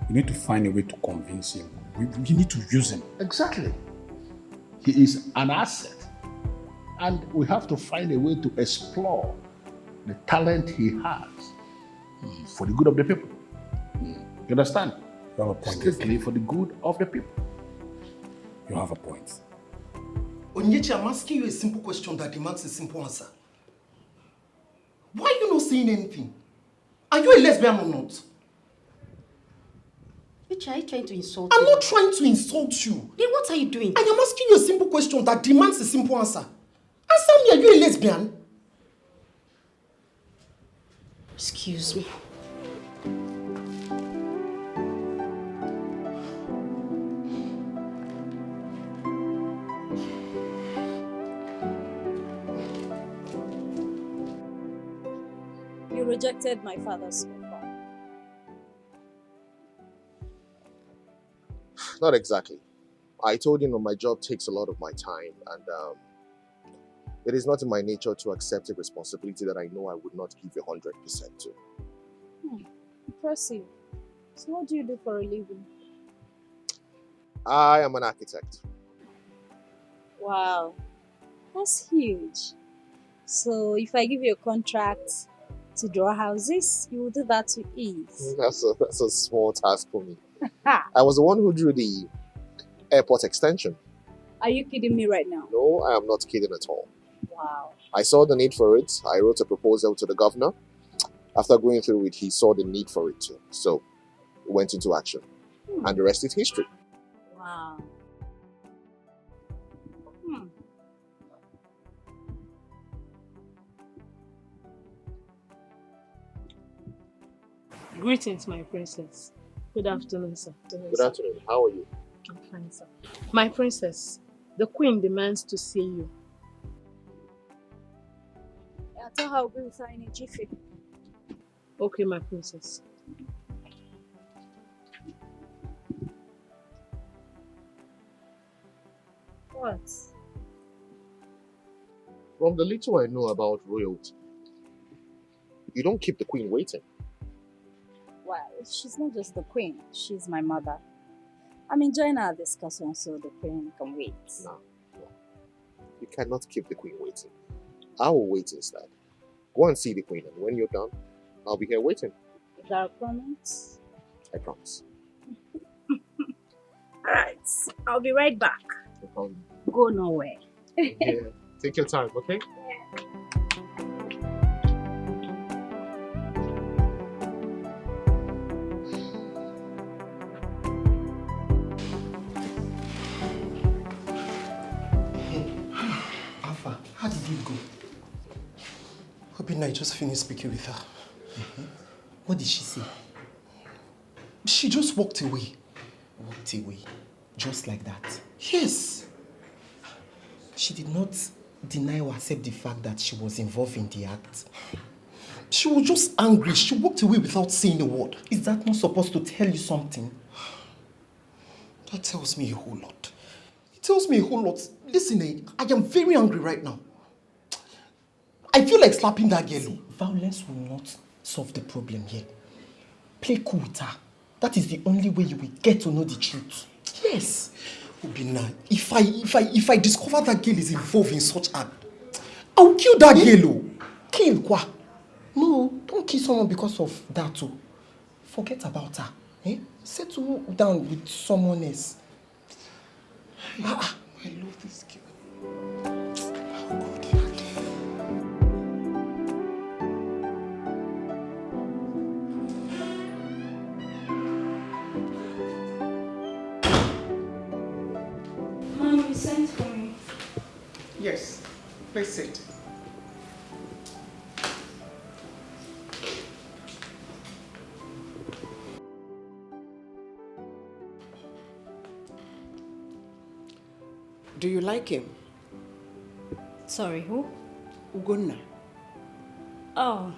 We need to find a way to convince him. We need to use him. Exactly. He is an asset. And we have to find a way to explore the talent he has for the good of the people. You understand? You have a point. Strictly for the good of the people. You have a point. Onyechi, I'm asking you a simple question that demands a simple answer. Why are you not saying anything? Are you a lesbian or not? Are you trying to insult I'm me? not trying to insult you. Then what are you doing? I am asking you a simple question that demands a simple answer. Answer me, are you a lesbian? Excuse me. You rejected my father's offer. Not exactly. I told him that my job takes a lot of my time, and it is not in my nature to accept a responsibility that I know I would not give 100% to. Impressive. So what do you do for a living? I am an architect. Wow, that's huge. So if I give you a contract to draw houses, you will do that with ease. That's a small task for me. I was the one who drew the airport extension. Are you kidding me right now? No, I am not kidding at all. Wow. I saw the need for it. I wrote a proposal to the governor. After going through it, he saw the need for it too. So we went into action. And the rest is history. Wow. Greetings, my princess. Good afternoon, sir. Good afternoon. How are you? I'm fine, sir. My princess, the queen demands to see you. I tell her I'll be with her in a jiffy. Okay, my princess. What? From the little I know about royalty, you don't keep the queen waiting. Well, she's not just the queen, she's my mother. I'm enjoying our discussion so the queen can wait. No. You cannot keep the queen waiting. I will wait instead. Go and see the queen, and when you're done, I'll be here waiting. Is that a promise? I promise. Alright, I'll be right back. No problem. Go nowhere. Yeah. Take your time, okay? Alpha, how did it go? Hoping I just finished speaking with her. What did she say? She just walked away. Walked away? Just like that? Yes. She did not deny or accept the fact that she was involved in the act. She was just angry. She walked away without saying a word. Is that not supposed to tell you something? That tells me a whole lot. It tells me a whole lot. Listen, I am very angry right now. I feel like slapping that girl. See, violence will not solve the problem here. Play cool with her. That is the only way you will get to know the truth. Yes. Obina, if I discover that girl is involved in such act, I will kill that girl. Kill quoi? No, don't kill someone because of that too. Forget about her. Settle down with someone else. I love this girl. Mom, you sent for me. Yes, please sit. Do you like him? Sorry, who? Ugonna. Oh,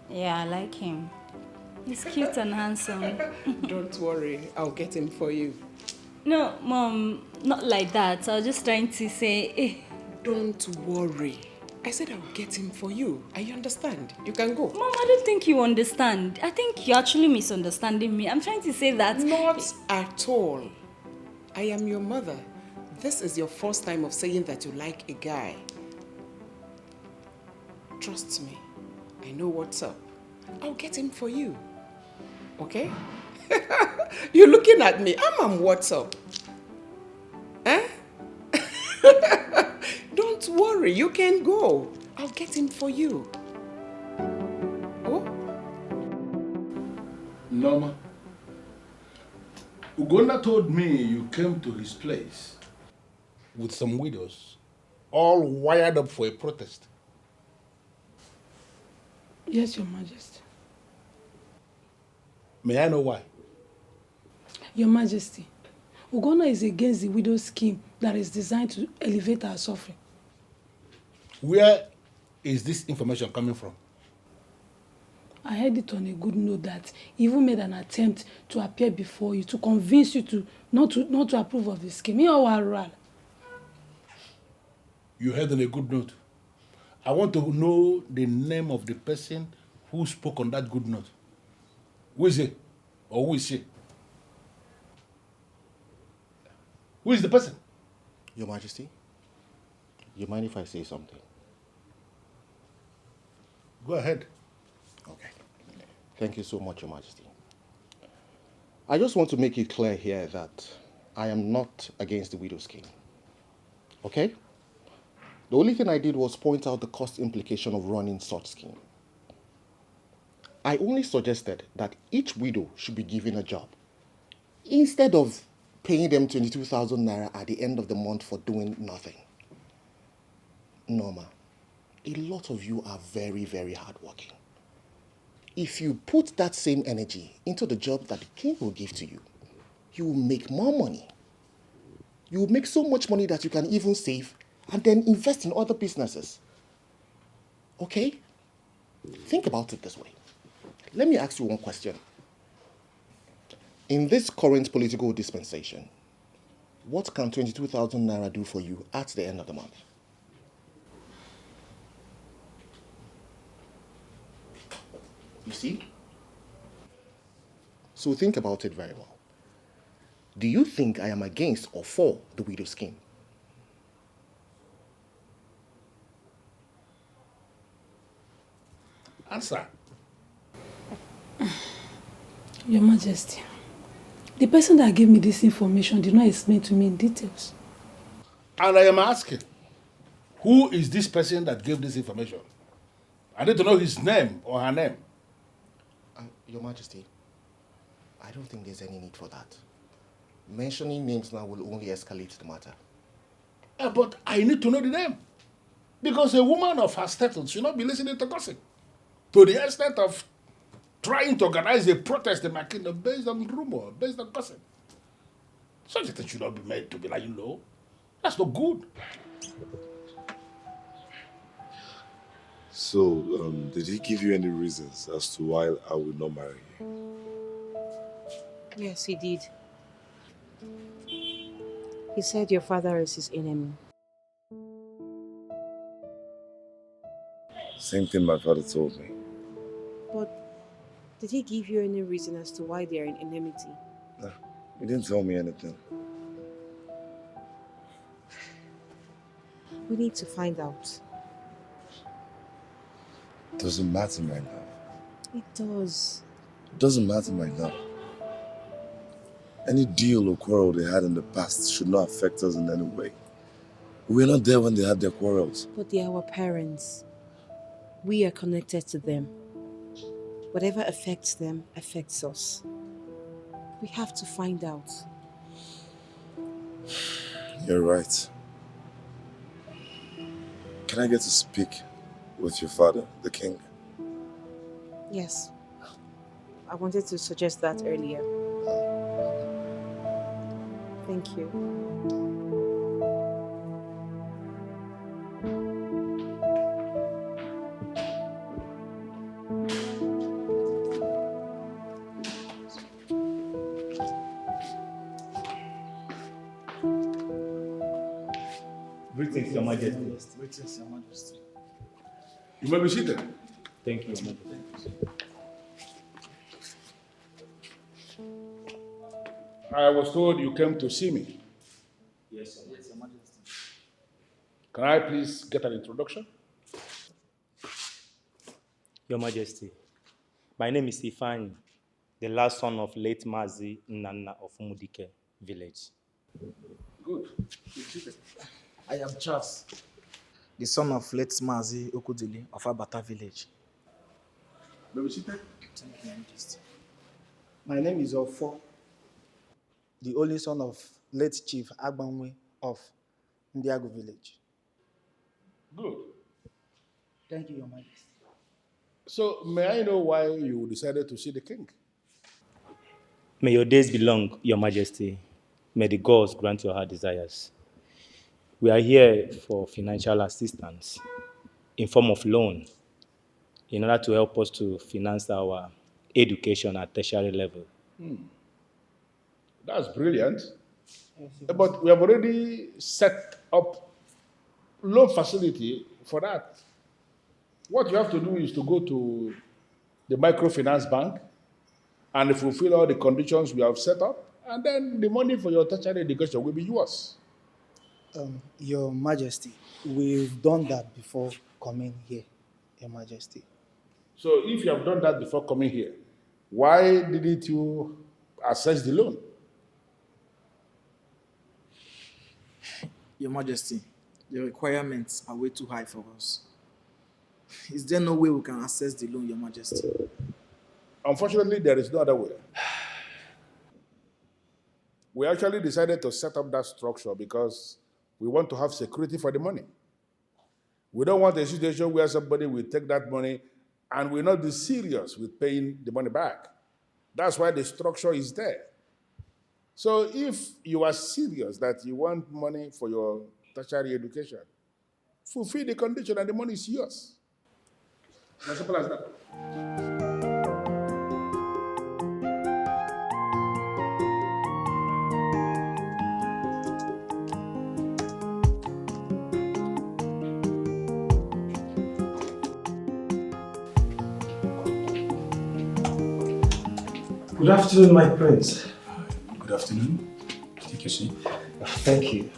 yeah, I like him. He's cute and handsome. Don't worry, I'll get him for you. No, Mom, not like that. I was just trying to say, Don't worry. I said I'll get him for you. I understand. You can go. Mom, I don't think you understand. I think you're actually misunderstanding me. I'm trying to say that. Not at all. I am your mother. This is your first time of saying that you like a guy. Trust me. I know what's up. I'll get him for you. Okay? You're looking at me. I'm what's up? Eh? Don't worry. You can go. I'll get him for you. Norma, Ugonna told me you came to his place with some widows, all wired up for a protest. Yes, Your Majesty. May I know why? Your Majesty, Ugonna is against the widow scheme that is designed to elevate our suffering. Where is this information coming from? I heard it on a good note that he even made an attempt to appear before you to convince you to not to approve of the scheme. You heard on a good note. I want to know the name of the person who spoke on that good note. Who is he? Or who is she? Who is the person? Your Majesty, you mind if I say something? Go ahead. Okay. Thank you so much, Your Majesty. I just want to make it clear here that I am not against the widow scheme. Okay? The only thing I did was point out the cost implication of running such scheme. I only suggested that each widow should be given a job instead of paying them 22,000 naira at the end of the month for doing nothing. Norma, a lot of you are very, very hardworking. If you put that same energy into the job that the king will give to you, you will make more money. You will make so much money that you can even save and then invest in other businesses. Okay? Think about it this way. Let me ask you one question. In this current political dispensation, what can 22,000 naira do for you at the end of the month? You see? So think about it very well. Do you think I am against or for the widow scheme? Answer. Your Majesty, the person that gave me this information did not explain to me in details. And I am asking, who is this person that gave this information? I need to know his name or her name. Your Majesty, I don't think there's any need for that. Mentioning names now will only escalate the matter. But I need to know the name. Because a woman of her status should not be listening to gossip. To the extent of trying to organize a protest in my kingdom based on rumor, based on gossip. Such a thing should not be made to be like, that's not good. So, did he give you any reasons as to why I would not marry you? Yes, he did. He said your father is his enemy. Same thing my father told me. But did he give you any reason as to why they are in enmity? No, he didn't tell me anything. We need to find out. Doesn't matter, my love. It does. It doesn't matter, my love. Any deal or quarrel they had in the past should not affect us in any way. We were not there when they had their quarrels. But they are our parents. We are connected to them. Whatever affects them affects us. We have to find out. You're right. Can I get to speak with your father, the king? Yes. I wanted to suggest that earlier. Thank you. Greetings, Your Majesty. Greetings, Your Majesty. You may be seated. Thank you, Your Majesty. I was told you came to see me. Yes, Your Majesty. Can I please get an introduction? Your Majesty, my name is Ifani, the last son of late Mazi Nana of Dikeh village. Good. I am Charles, the son of late Mazi Okudili of Abata village. May we seated? Thank you, Your Majesty. My name is Ofo, the only son of late Chief Agbanwe of Ndiago village. Good. Thank you, Your Majesty. So, may I know why you decided to see the king? May your days be long, Your Majesty. May the gods grant your heart desires. We are here for financial assistance in form of loan in order to help us to finance our education at tertiary level. That's brilliant. But we have already set up loan facility for that. What you have to do is to go to the microfinance bank and fulfill all the conditions we have set up, and then the money for your tertiary education will be yours. Your Majesty, we've done that before coming here, Your Majesty. So if you have done that before coming here, why didn't you assess the loan? Your Majesty, the requirements are way too high for us. Is there no way we can access the loan, Your Majesty? Unfortunately, there is no other way. We actually decided to set up that structure because we want to have security for the money. We don't want a situation where somebody will take that money and will not be serious with paying the money back. That's why the structure is there. So if you are serious that you want money for your tertiary education, fulfill the condition and the money is yours. As simple as that. Good afternoon, my prince. Good afternoon. Take your seat. Thank you.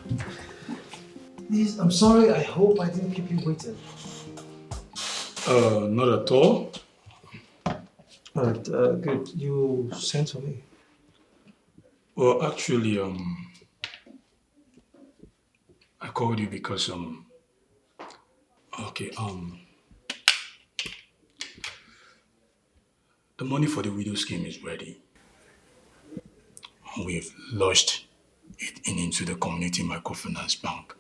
Please, I'm sorry. I hope I didn't keep you waiting. Not at all. Alright, good. You sent for me. Well, actually, I called you because, okay, the money for the widow scheme is ready. We've lodged it into the community microfinance bank.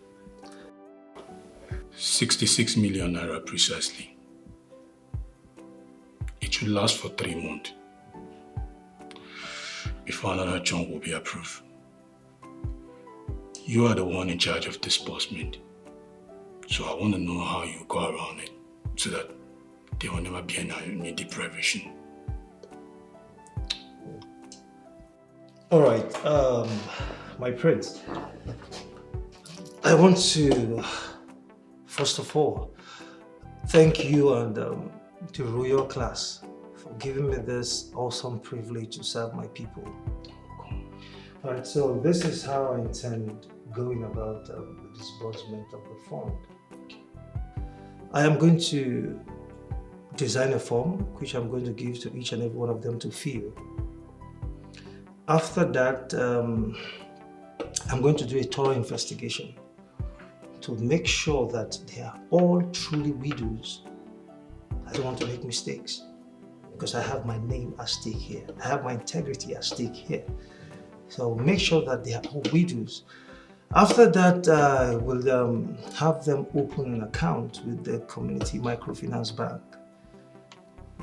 66 million naira precisely. It should last for 3 months before another chunk will be approved. You are the one in charge of disbursement, so I want to know how you go around it so that there will never be any deprivation. All right, my prince. I want to, first of all, thank you and the royal class for giving me this awesome privilege to serve my people. All right, so this is how I intend going about the disbursement of the fund. I am going to design a form which I'm going to give to each and every one of them to fill. After that, I'm going to do a thorough investigation to make sure that they are all truly widows. I don't want to make mistakes because I have my name at stake here. I have my integrity at stake here. So make sure that they are all widows. After that, we'll have them open an account with the community microfinance bank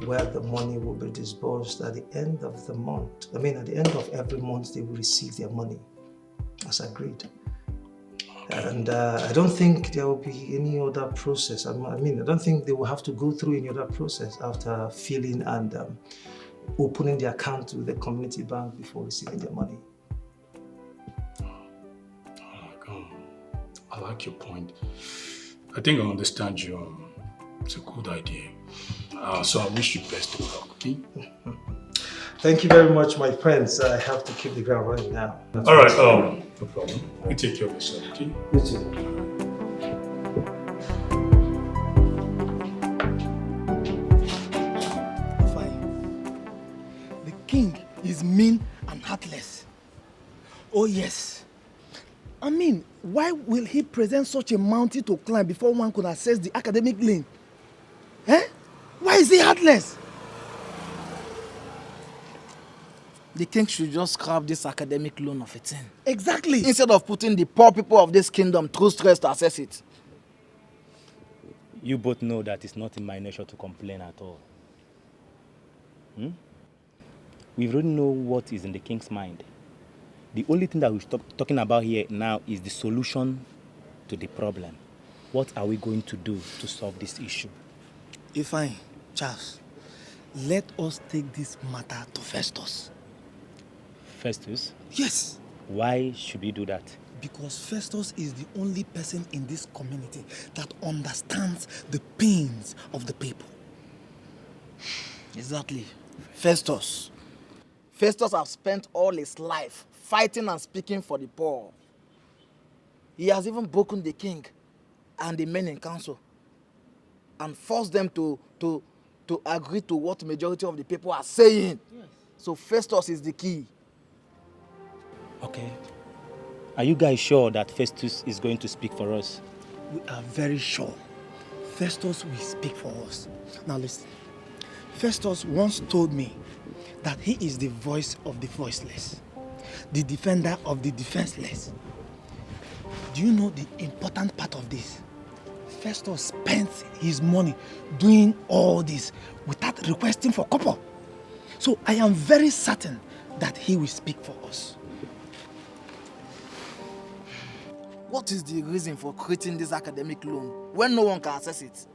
where the money will be disbursed at the end of the month. I mean, at the end of every month, they will receive their money as agreed. Okay. And I don't think there will be any other process. I don't think they will have to go through any other process after filling and opening the account with the community bank before receiving their money. I like your point. I think I understand you. It's a good idea. So I wish you best of luck, okay? Thank you very much, my friends. I have to keep the ground running now. All right, no problem. You take care of yourself, okay? You too. The king is mean and heartless. Oh yes. I mean, why will he present such a mountain to climb before one could access the academic lane? Eh? Why is he heartless? The king should just scrap this academic loan of a thing. Exactly. Instead of putting the poor people of this kingdom through stress to access it. You both know that it's not in my nature to complain at all. We already know what is in the king's mind. The only thing that we stop talking about here now is the solution to the problem. What are we going to do to solve this issue? Fine, Charles, let us take this matter to Festos. Festus? Yes. Why should we do that? Because Festos is the only person in this community that understands the pains of the people. Exactly. Festos. Festos has spent all his life fighting and speaking for the poor. He has even broken the king and the men in council and forced them to agree to what majority of the people are saying. Yes. So Festos is the key. Okay. Are you guys sure that Festus is going to speak for us? We are very sure. Festus will speak for us. Now listen. Festus once told me that he is the voice of the voiceless, the defender of the defenseless. Do you know the important part of this? Festus spent his money doing all this without requesting for copper. So I am very certain that he will speak for us. What is the reason for creating this academic loan when no one can access it?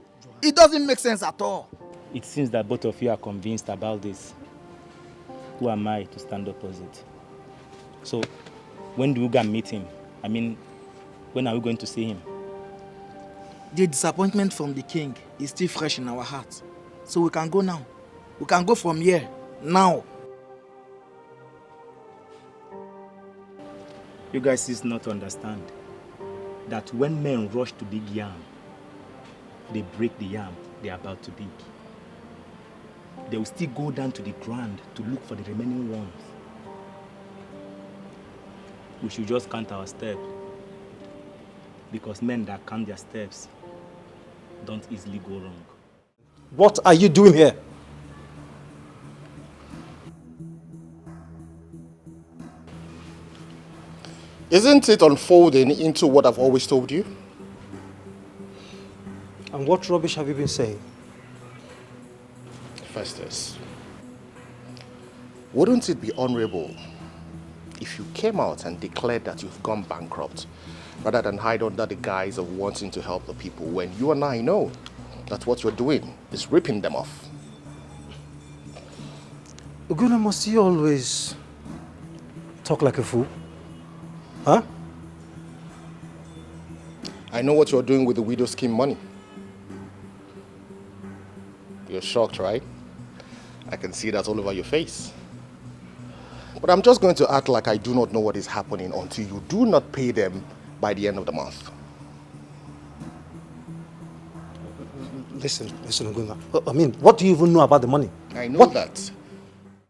It doesn't make sense at all. It seems that both of you are convinced about this. Who am I to stand opposite? So, when do we go and meet him? I mean, when are we going to see him? The disappointment from the king is still fresh in our hearts. So we can go now. We can go from here, now. You guys still not understand that when men rush to dig yam, they break the yam they are about to dig. They will still go down to the ground to look for the remaining ones. We should just count our steps, because men that count their steps don't easily go wrong. What are you doing here? Isn't it unfolding into what I've always told you? And what rubbish have you been saying? Festus, wouldn't it be honorable if you came out and declared that you've gone bankrupt rather than hide under the guise of wanting to help the people when you and I know that what you're doing is ripping them off? Oguna, must you always talk like a fool? Huh? I know what you're doing with the widow scheme money. You're shocked, right? I can see that all over your face. But I'm just going to act like I do not know what is happening until you do not pay them by the end of the month. Listen, Oguna. I mean, what do you even know about the money? I know that